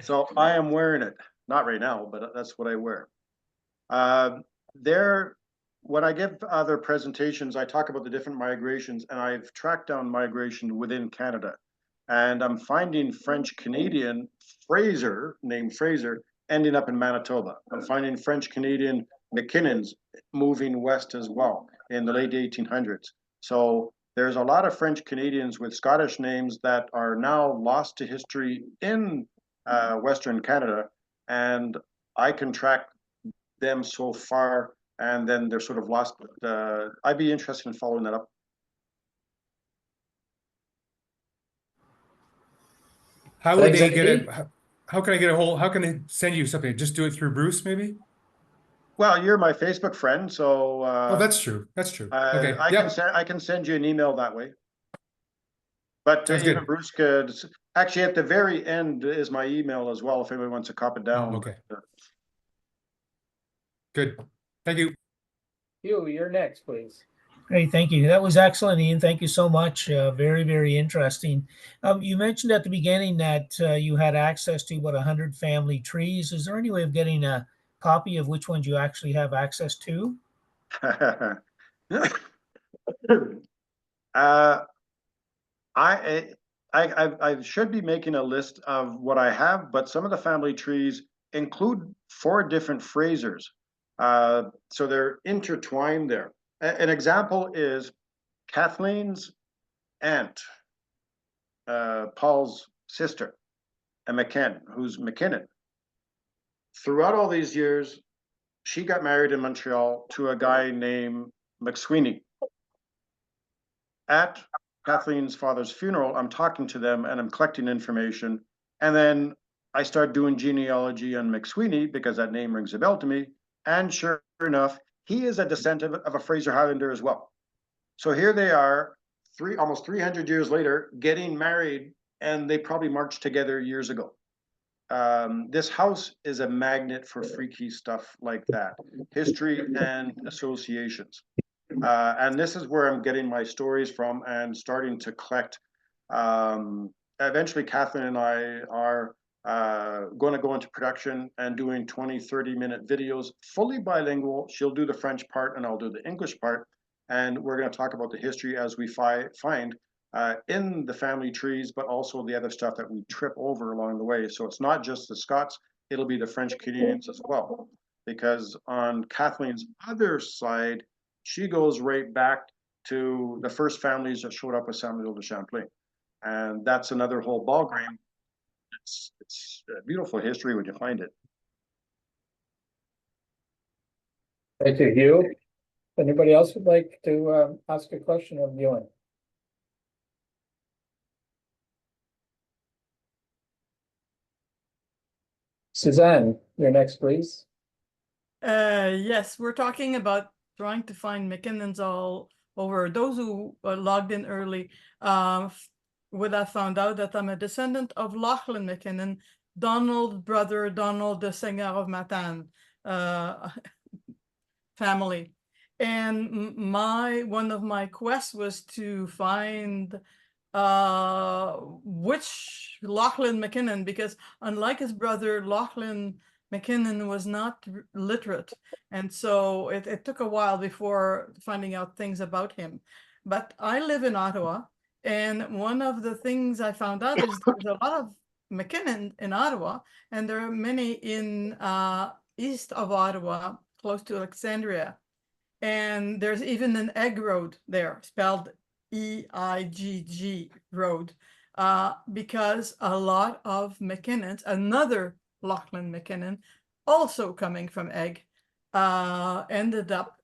So I am wearing it, not right now, but that's what I wear. When I give other presentations, I talk about the different migrations, and I've tracked down migration within Canada. And I'm finding French-Canadian Fraser, named Fraser, ending up in Manitoba. I'm finding French-Canadian McKinnons moving west as well in the late 1800s. So there's a lot of French-Canadians with Scottish names that are now lost to history in Western Canada. And I can track them so far, and then they're sort of lost. I'd be interested in following that up. How would they get it? How can I get a hold? How can they send you something? Just do it through Bruce, maybe? Well, you're my Facebook friend, so oh, that's true. That's true. Okay, I can send you an email that way. But even Bruce could actually, at the very end is my email as well if anyone wants to copy it down. Oh, okay. Good. Thank you. Hugh, you're next, please. Great, thank you. That was excellent, Ian. Thank you so much. Very, very interesting. You mentioned at the beginning that you had access to about 100 family trees. Is there any way of getting a copy of which ones you actually have access to? I should be making a list of what I have, but some of the family trees include 4 different Frasers. So they're intertwined there. An example is Kathleen's aunt, Paul's sister, and McKen, who's McKinnon. Throughout all these years, she got married in Montreal to a guy named McSweeney. At Kathleen's father's funeral, I'm talking to them and I'm collecting information. And then I start doing genealogy on McSweeney because that name rings a bell to me. And sure enough, he is a descendant of a Fraser Highlander as well. So here they are, almost 300 years later, getting married, and they probably marched together years ago. This house is a magnet for freaky stuff like that, history and associations. And this is where I'm getting my stories from and starting to collect. Eventually, Kathleen and I are going to go into production and doing 20-30-minute videos, fully bilingual. She'll do the French part and I'll do the English part. And we're going to talk about the history as we find in the family trees, but also the other stuff that we trip over along the way. So it's not just the Scots, it'll be the French Canadians as well. Because on Kathleen's other side, she goes right back to the first families that showed up with Samuel de Champlain. And that's another whole ballgame. It's a beautiful history when you find it. Thank you, Hugh. Anybody else would like to ask a question of Ewen? Suzanne, you're next, please. Yes, we're talking about trying to find McKinnons all over. Those who logged in early, would have found out that I'm a descendant of Lachlan McKinnon, Donald brother Donald the Seigneur of Matane family. And one of my quests was to find which Lachlan McKinnon, because unlike his brother, Lachlan McKinnon was not literate. And so it took a while before finding out things about him. But I live in Ottawa, and one of the things I found out is there's a lot of McKinnon in Ottawa, and there are many in east of Ottawa, close to Alexandria. And there's even an egg road there, spelled EIGG road, because a lot of McKinnons, another Lachlan McKinnon, also coming from Egg, ended up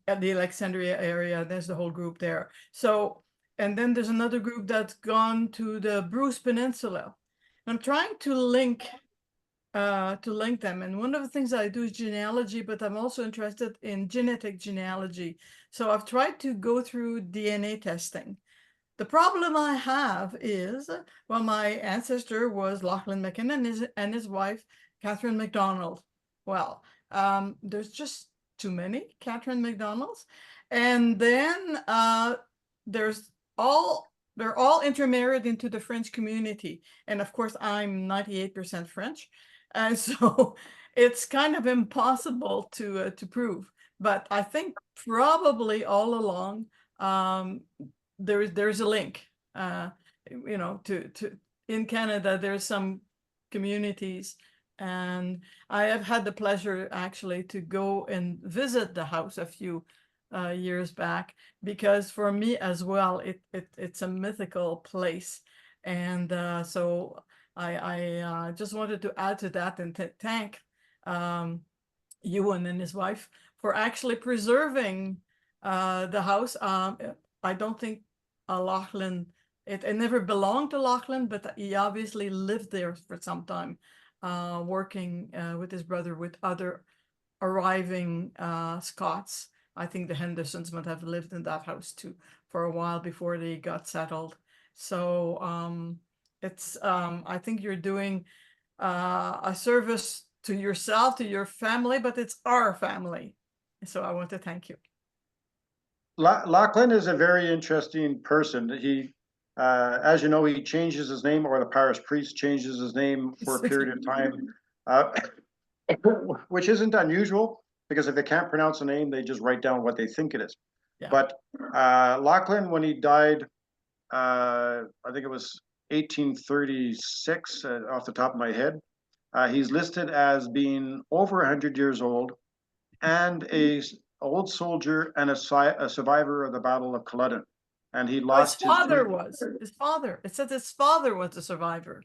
at the Alexandria area. There's the whole group there. So, and then there's another group that's gone to the Bruce Peninsula. I'm trying to link them. And one of the things I do is genealogy, but I'm also interested in genetic genealogy. So I've tried to go through DNA testing. The problem I have is, well, my ancestor was Lachlan McKinnon and his wife, Catherine MacDonald. Well, there's just too many Catherine MacDonalds. And then they're all intermarried into the French community. And of course, I'm 98% French. And so it's kind of impossible to prove. But I think probably all along, there's a link, you know, to in Canada, there's some communities. And I have had the pleasure actually to go and visit the house a few years back, because for me as well, it's a mythical place. And so I just wanted to add to that and thank Ewen and his wife for actually preserving the house. I don't think Lachlan, it never belonged to Lachlan, but he obviously lived there for some time, working with his brother with other arriving Scots. I think the Hendersons might have lived in that house too for a while before they got settled. So it's I think you're doing a service to yourself, to your family, but it's our family. So I want to thank you. Lachlan is a very interesting person. He, as you know, he changes his name, or the parish priest changes his name for a period of time, which isn't unusual, because if they can't pronounce a name, they just write down what they think it is. Yeah. But Lachlan, when he died, I think it was 1836, off the top of my head, he's listed as being over 100 years old and a old soldier and a survivor of the Battle of Culloden. And he lost his father his father. It said his father was a survivor.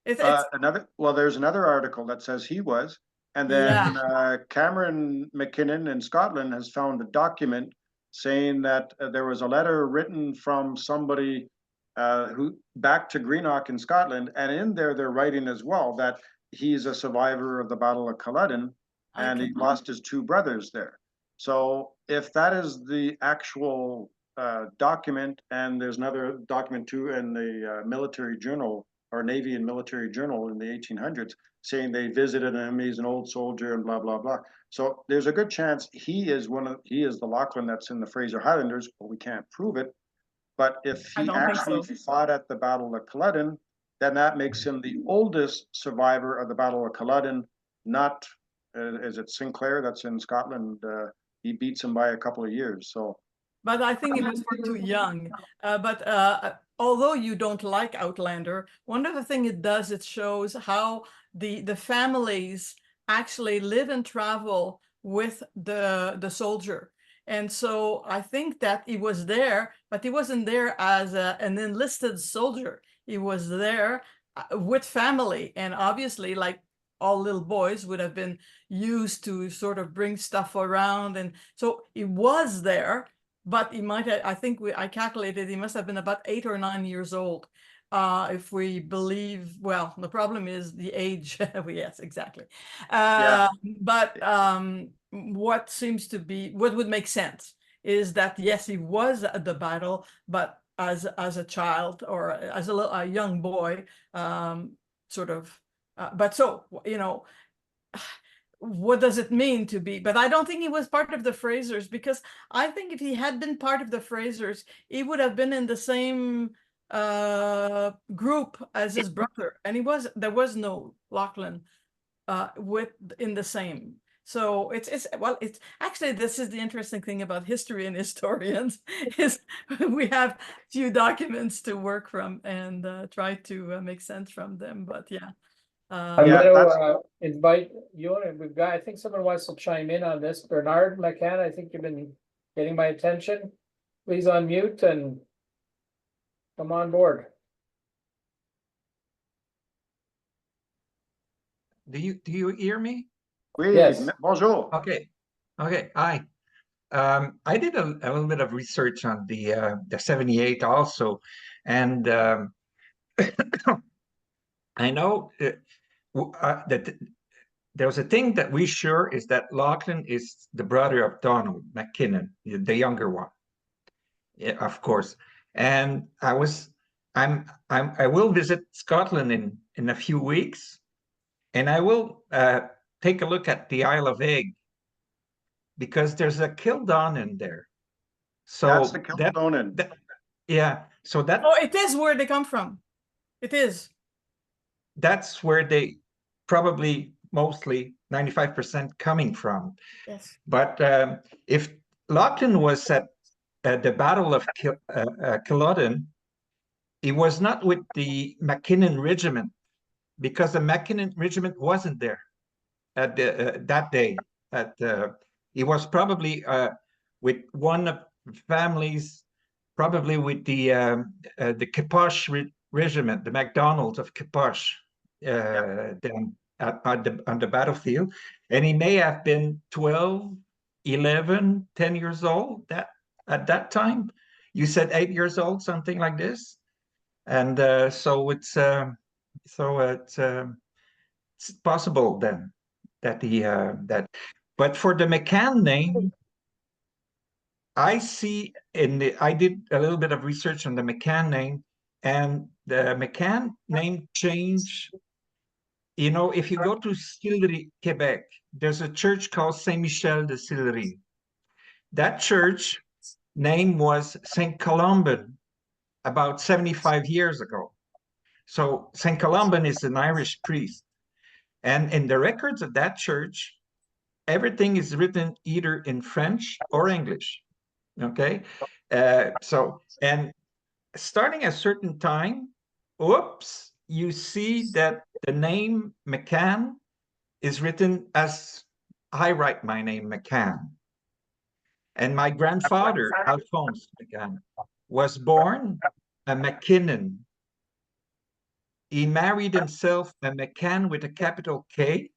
There's another article that says he was. And then Cameron McKinnon in Scotland has found a document saying that there was a letter written from somebody who back to Greenock in Scotland, and in there they're writing as well that he's a survivor of the Battle of Culloden, and he lost his two brothers there. So if that is the actual document, and there's another document too in the military journal, or Navy and Military Journal in the 1800s, saying they visited him, he's an old soldier and blah, blah, blah. So there's a good chance he is the Lachlan that's in the Fraser Highlanders, but we can't prove it. But if he actually fought at the Battle of Culloden, then that makes him the oldest survivor of the Battle of Culloden, not, is it Sinclair that's in Scotland? He beats him by a couple of years, so. But I think he was far too young. Although you don't like Outlander, one of the things it does, it shows how the families actually live and travel with the soldier. And so I think that he was there, but he wasn't there as an enlisted soldier. He was there with family. And obviously, like all little boys would have been used to sort of bring stuff around. And so he was there, but he might have, I calculated he must have been about 8 or 9 years old. If we believe, well, the problem is the age. Yes, exactly. But what would make sense is that, yes, he was at the battle, but as a child or as a young boy, sort of. But so, you know, what does it mean to be? But I don't think he was part of the Frasers, because I think if he had been part of the Frasers, he would have been in the same group as his brother, and there was no Lachlan in the same. So it's actually, this is the interesting thing about history and historians is we have few documents to work from and try to make sense from them. But yeah. I'm Yeah, gonna invite you, and we've got, I think someone wants to chime in on this. Bernard McCann, I think you've been getting my attention. Please unmute and come on board. Do you hear me? Oui, Yes. bonjour. Okay. Hi. I did a little bit of research on the 78 also, and I know that there's a thing that we sure is that Lachlan is the brother of Donald McKinnon, the younger one. Yeah, of course. And I will visit Scotland in a few weeks, and I will take a look at the Isle of Egg, because there's a Kildon in there. So That's the Kildonan. yeah. So that Oh, it is where they come from. It is. that's where they probably mostly 95% coming from. Yes. But if Lachlan was at the Battle of Culloden, he was not with the McKinnon Regiment, because the McKinnon Regiment wasn't there at that day. He was probably with one of the families, probably with the Kiposh Regiment, the MacDonalds of Kiposh, then on the battlefield. And he may have been 12, 11, 10 years old at that time. You said 8 years old, something like this. And so it's possible then that but for the McCann name, I see I did a little bit of research on the McCann name, and the McCann name change. You know, if you go to Sillery, Quebec, there's a church called Saint Michel de Sillery. That church name was Saint Columban about 75 years ago. So Saint Columban is an Irish priest. And in the records of that church, everything is written either in French or English. Okay. And starting a certain time, oops, you see that the name McCann is written as I write my name, McCann. And my grandfather, Alphonse McCann, was born a McKinnon. He married himself a McCann with a capital K,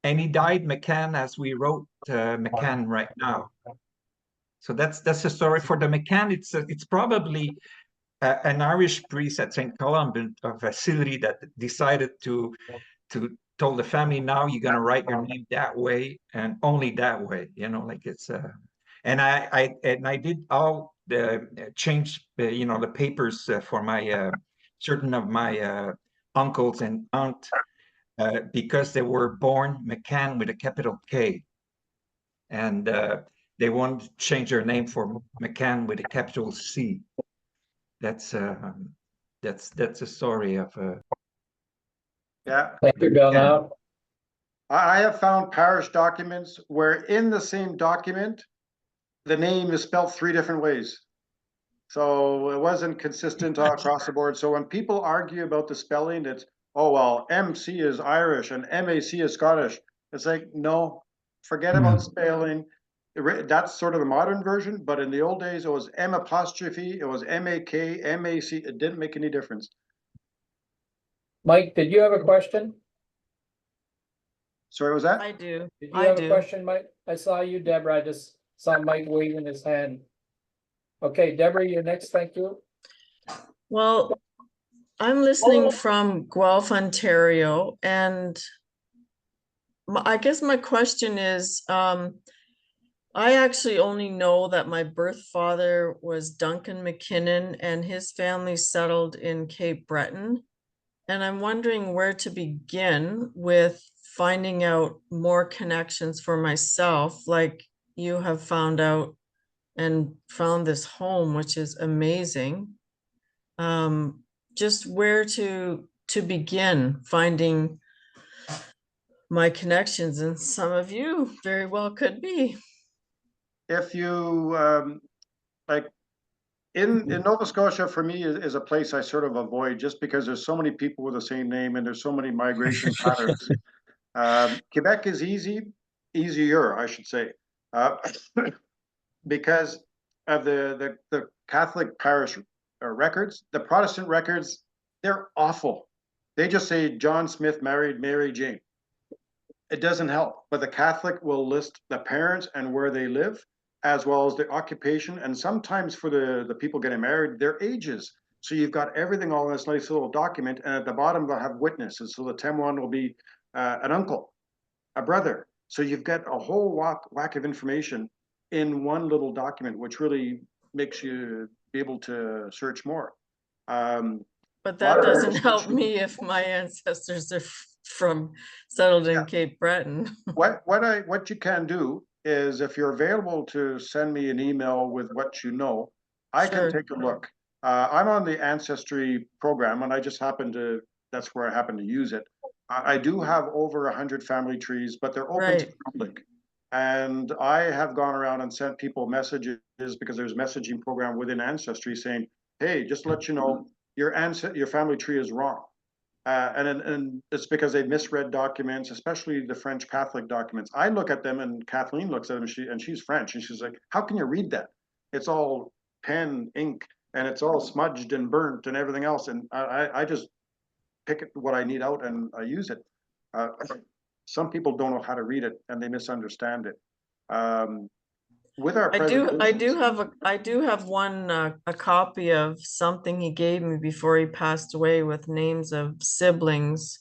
and he died McCann as we wrote McCann right now. So that's the story for the McCann. It's probably an Irish priest at St. Columban of Sillery that decided to told the family, now you're gonna write your name that way and only that way. You know, like it's and I did all the change you know, the papers for my certain of my uncles and aunt because they were born McCann with a capital K, and they wanted to change their name for McCann with a capital C. That's a story of Yeah, Thank you, Bernard. I have found parish documents where in the same document, the name is spelled 3 different ways. So it wasn't consistent all across the board. So when people argue about the spelling, it's, oh, well, MC is Irish and MAC is Scottish. It's like, no, forget about spelling. That's sort of the modern version, but in the old days, it was M apostrophe, it was MAK, MAC. It didn't make any difference. Mike, did you have a question? Sorry, was that? I do. Did you have a question, Mike? I saw you, Deborah. I just saw Mike waving his hand. Okay, Deborah, you're next. Thank you. Well, I'm listening from Guelph, Ontario, and I guess my question is, I actually only know that my birth father was Duncan McKinnon and his family settled in Cape Breton. And I'm wondering where to begin with finding out more connections for myself, like you have found out and found this home, which is amazing. Just where to begin finding my connections, and some of you very well could be. If you like in Nova Scotia, for me is a place I sort of avoid just because there's so many people with the same name and there's so many migration patterns. Quebec is easier, I should say, because of the Catholic parish records. The Protestant records, they're awful. They just say John Smith married Mary Jane. It doesn't help, but the Catholic will list the parents and where they live, as well as the occupation, and sometimes for the people getting married, their ages. So you've got everything all in this nice little document, and at the bottom they'll have witnesses. So the Temuan will be an uncle, a brother. So you've got a whole whack of information in one little document, which really makes you be able to search more. But that doesn't help me if my ancestors are from settled in Cape Breton. What you can do is, if you're available to send me an email with what you know, I can take a look. I'm on the Ancestry program, and I just happen to, that's where I happen to use it. I do have over 100 family trees, but they're open to the public. And I have gone around and sent people messages, because there's a messaging program within Ancestry saying, hey, just to let you know, your family tree is wrong. And it's because they misread documents, especially the French Catholic documents. I look at them, and Kathleen looks at them, and she's French, and she's like, how can you read that? It's all pen, ink, and it's all smudged and burnt and everything else. And I just pick what I need out and I use it. Some people don't know how to read it, and they misunderstand it. With our I do have one a copy of something he gave me before he passed away with names of siblings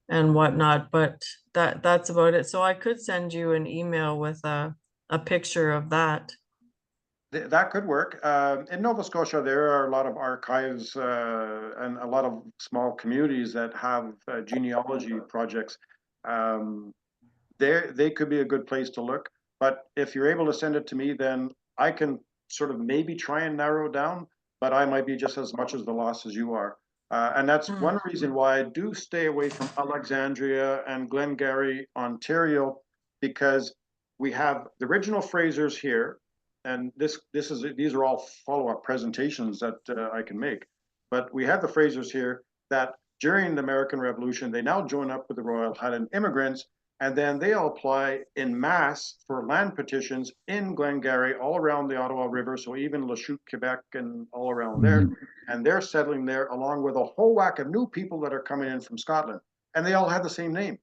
and whatnot, but that's about it. So I could send you an email with a picture of that. That could work. In Nova Scotia, there are a lot of archives and a lot of small communities that have genealogy projects. They could be a good place to look. But if you're able to send it to me, then I can sort of maybe try and narrow it down, but I might be just as much as the loss as you are. And that's one reason why I do stay away from Alexandria and Glengarry, Ontario, because we have the original Frasers here, and these are all follow-up presentations that I can make. But we have the Frasers here that during the American Revolution, they now join up with the Royal Highland immigrants, and then they all apply in mass for land petitions in Glengarry, all around the Ottawa River, so even Lachute, Quebec, and all around there. And they're settling there along with a whole whack of new people that are coming in from Scotland. And they all have the same name.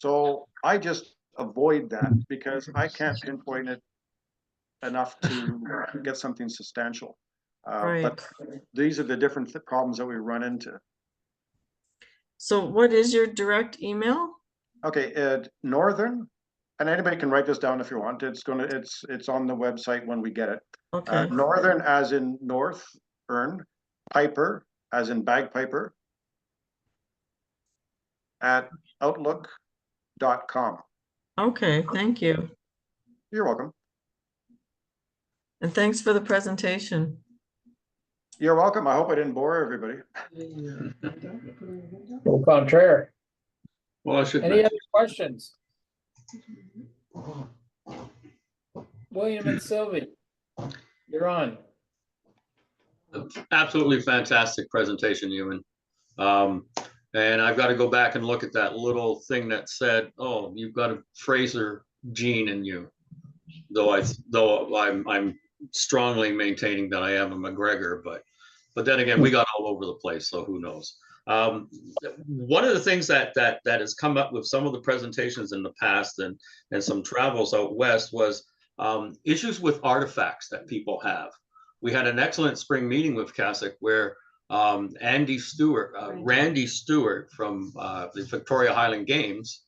So I just avoid that because I can't pinpoint it enough to get something substantial. But these are the different problems that we run into. So what is your direct email? Okay, Northern, and anybody can write this down if you want. It's on the website when we get it. Okay. Northern as in North, Piper as in bagpiper, at outlook.com. Okay, thank you. You're welcome. And thanks for the presentation. You're welcome. I hope I didn't bore everybody. Au contraire. Well, I should. Any other questions? William and Sylvie, you're on. Absolutely fantastic presentation, Ewen. And I've got to go back and look at that little thing that said, "Oh, you've got a Fraser gene in you." Though I'm strongly maintaining that I am a McGregor, but then again, we got all over the place, so who knows? One of the things that has come up with some of the presentations in the past and some travels out west was issues with artifacts that people have. We had an excellent spring meeting with CASIC where Randy Stewart from the Victoria Highland Games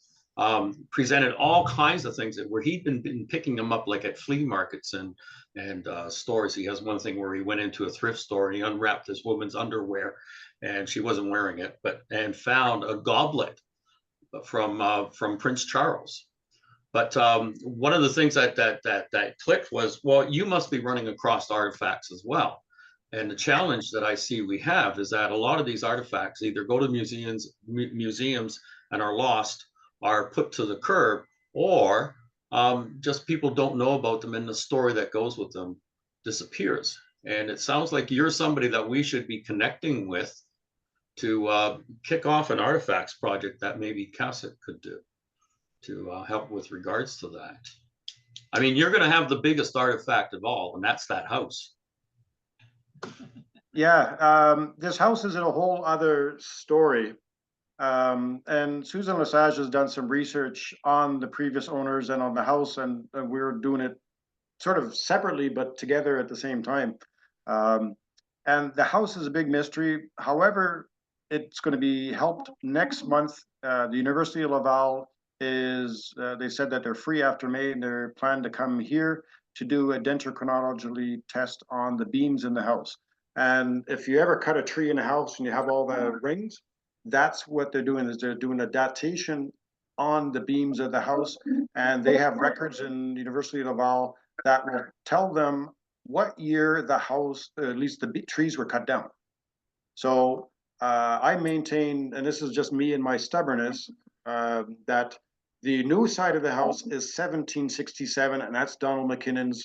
presented all kinds of things where he'd been picking them up like at flea markets and stores. He has one thing where he went into a thrift store and he unwrapped this woman's underwear and she wasn't wearing it, and found a goblet from Prince Charles. But one of the things that clicked was, well, you must be running across artifacts as well. And the challenge that I see we have is that a lot of these artifacts either go to museums and are lost, are put to the curb, or just people don't know about them and the story that goes with them disappears. And it sounds like you're somebody that we should be connecting with to kick off an artifacts project that maybe CASET could do to help with regards to that. I mean, you're going to have the biggest artifact of all, and that's that house. Yeah, this house is in a whole other story. And Susan Lesage has done some research on the previous owners and on the house, and we're doing it sort of separately, but together at the same time. And the house is a big mystery. However, it's going to be helped next month. The University of Laval is, they said that they're free after May, and they're planning to come here to do a dendrochronology test on the beams in the house. And if you ever cut a tree in a house and you have all the rings, that's what they're doing, is they're doing a datation on the beams of the house. And they have records in the University of Laval that will tell them what year the house, at least the trees were cut down. So I maintain, and this is just me and my stubbornness, that the new side of the house is 1767, and that's Donald McKinnon's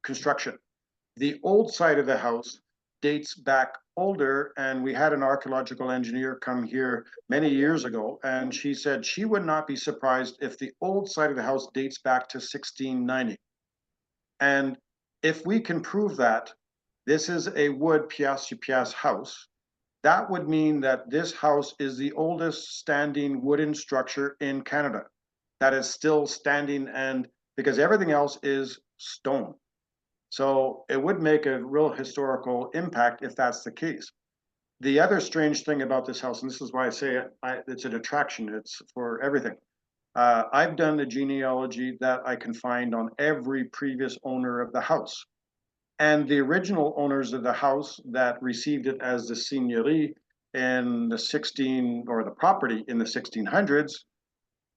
construction. The old side of the house dates back older, and we had an archaeological engineer come here many years ago, and she said she would not be surprised if the old side of the house dates back to 1690. And if we can prove that this is a wood pièce-sur-pièce house, that would mean that this house is the oldest standing wooden structure in Canada that is still standing, and because everything else is stone. So it would make a real historical impact if that's the case. The other strange thing about this house, and this is why I say it's an attraction, it's for everything. I've done the genealogy that I can find on every previous owner of the house. And the original owners of the house that received it as the seigneurie in the the property in the 1600s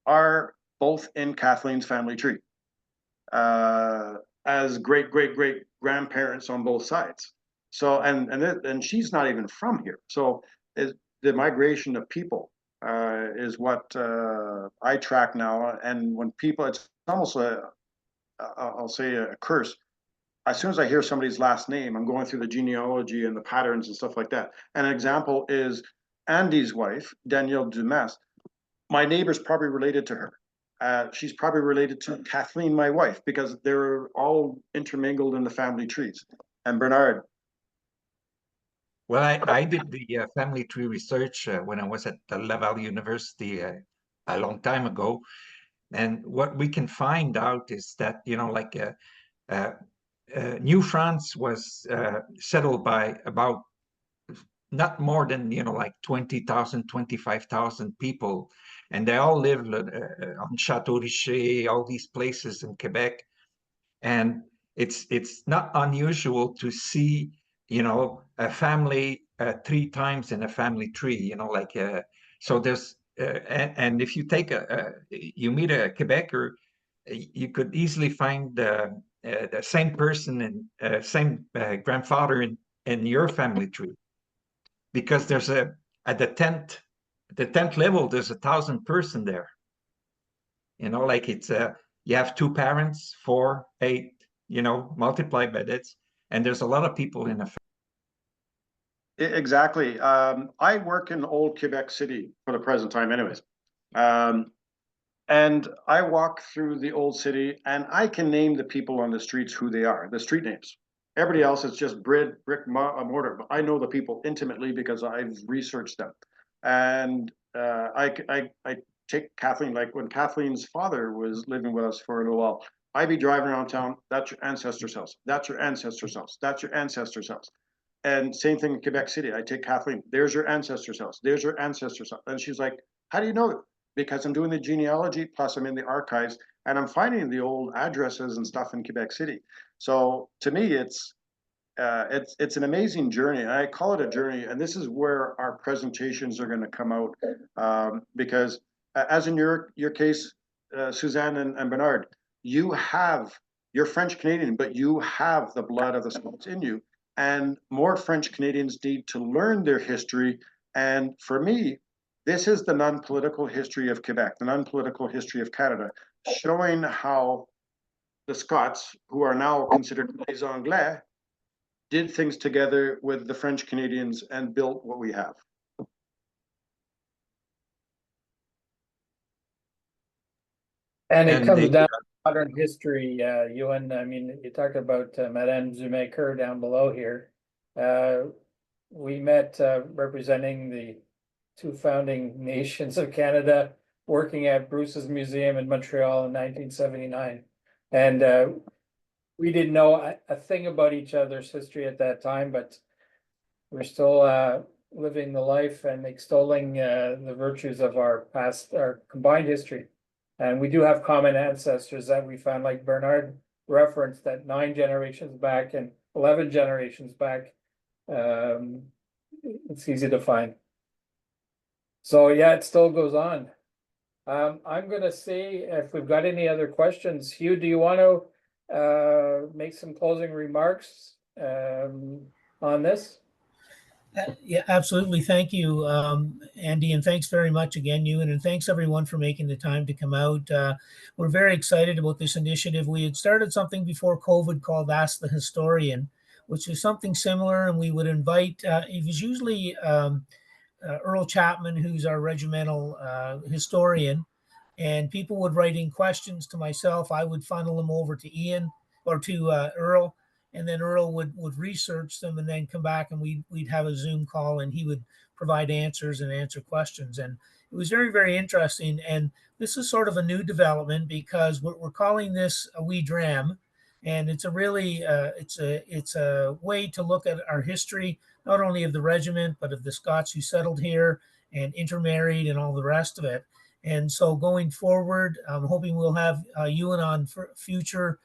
are both in Kathleen's family tree. As great grandparents on both sides. So and she's not even from here. So the migration of people is what I track now. And when people, it's almost I'll say a curse. As soon as I hear somebody's last name, I'm going through the genealogy and the patterns and stuff like that. And an example is Andy's wife, Danielle Dumas. My neighbor's probably related to her. She's probably related to Kathleen, my wife, because they're all intermingled in the family trees. And Bernard. Well, I did the family tree research when I was at the Laval University a long time ago. And what we can find out is that, you know, like New France was settled by about not more than, you know, like 20,000, 25,000 people. And they all lived on Chateau Richer, all these places in Quebec. And it's not unusual to see, you know, a family 3 times in a family tree, you know, like, so there's, and if you take you meet a Quebecer, you could easily find the same person and same grandfather in your family tree. Because there's at the 10th level, there's 1,000 person there. You know, like it's you have 2 parents, 4, 8, you know, multiplied by that, and there's a lot of people in a family. Exactly. I work in old Quebec City for the present time anyways. And I walk through the old city and I can name the people on the streets who they are, the street names. Everybody else is just brick, mortar. I know the people intimately because I've researched them. And I take Kathleen, like when Kathleen's father was living with us for a little while, I'd be driving around town, that's your ancestor's house, that's your ancestor's house, that's your ancestor's house. And same thing in Quebec City, I take Kathleen, there's your ancestor's house, there's your ancestor's house. And she's like, how do you know it? because I'm doing the genealogy, plus I'm in the archives, and I'm finding the old addresses and stuff in Quebec City. So to me, it's an amazing journey. And I call it a journey, and this is where our presentations are going to come out, because as in your case, Suzanne and Bernard, you're French Canadian, but you have the blood of the Scots in you, and more French Canadians need to learn their history. And for me, this is the non-political history of Quebec, the non-political history of Canada, showing how the Scots, who are now considered les Anglais, did things together with the French Canadians and built what we have. And it And comes they- down to modern history, Ewan. I mean, you talked about Madame Zumaker down below here. We met representing the two founding nations of Canada, working at Bruce's Museum in Montreal in 1979. And we didn't know a thing about each other's history at that time, but we're still living the life and extolling the virtues of our combined history. And we do have common ancestors that we found, like Bernard referenced, that 9 generations back and 11 generations back. It's easy to find. So yeah, it still goes on. I'm gonna see if we've got any other questions. Hugh, do you want to make some closing remarks on this? Yeah, absolutely. Thank you, Andy, and thanks very much again, Ewan, and thanks everyone for making the time to come out. We're very excited about this initiative. We had started something before COVID called Ask the Historian, which is something similar, and we would invite, it was usually Earl Chapman, who's our regimental historian, and people would write in questions to myself. I would funnel them over to Ian or to Earl, and then Earl would research them and then come back, and we'd have a Zoom call, and he would provide answers and answer questions. And it was very, very interesting. And this is sort of a new development because we're calling this a wee dram, and it's a really it's a way to look at our history, not only of the regiment but of the Scots who settled here and intermarried and all the rest of it. And so going forward, I'm hoping we'll have Ewan on for future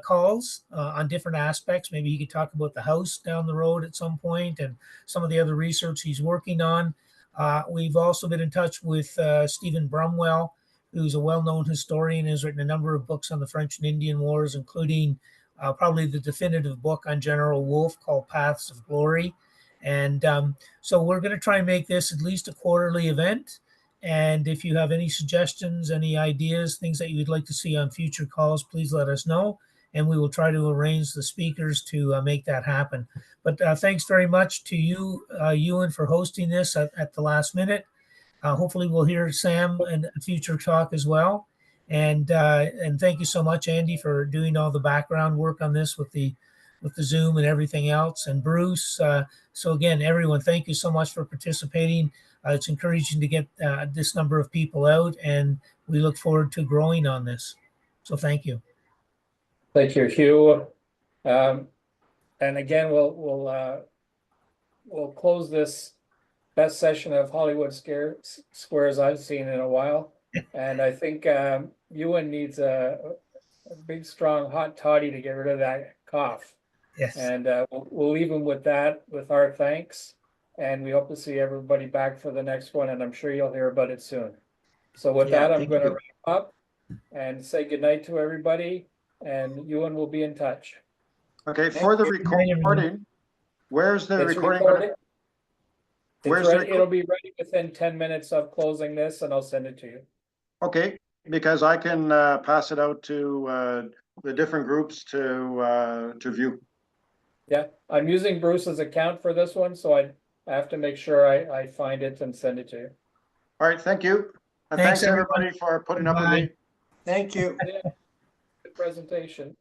calls on different aspects. Maybe he could talk about the house down the road at some point and some of the other research he's working on. We've also been in touch with Stephen Brumwell, who's a well-known historian, has written a number of books on the French and Indian Wars, including probably the definitive book on General Wolfe called Paths of Glory. And so we're going to try and make this at least a quarterly event. And if you have any suggestions, any ideas, things that you would like to see on future calls, please let us know. And we will try to arrange the speakers to make that happen. But thanks very much to you, Ewan, for hosting this at the last minute. Hopefully we'll hear Sam in a future talk as well. And thank you so much, Andy, for doing all the background work on this with the Zoom and everything else. And Bruce, so again, everyone, thank you so much for participating. It's encouraging to get this number of people out, and we look forward to growing on this. So thank you. Thank you, Hugh. And again, we'll close this best session of Hollywood Squares I've seen in a while. And I think Ewan needs a big, strong hot toddy to get rid of that cough. Yes. And we'll leave him with that, with our thanks. And we hope to see everybody back for the next one. And I'm sure you'll hear about it soon. So with that, I'm going to wrap up and say goodnight to everybody. And Ewan will be in touch. Okay, for the recording, where's the recording? It'll be ready within 10 minutes of closing this, and I'll send it to you. Okay, because I can pass it out to the different groups to view. Yeah, I'm using Bruce's account for this one, so I have to make sure I find it and send it to you. All right, thank you. And thanks everybody for putting up with me. Thank you. Good presentation.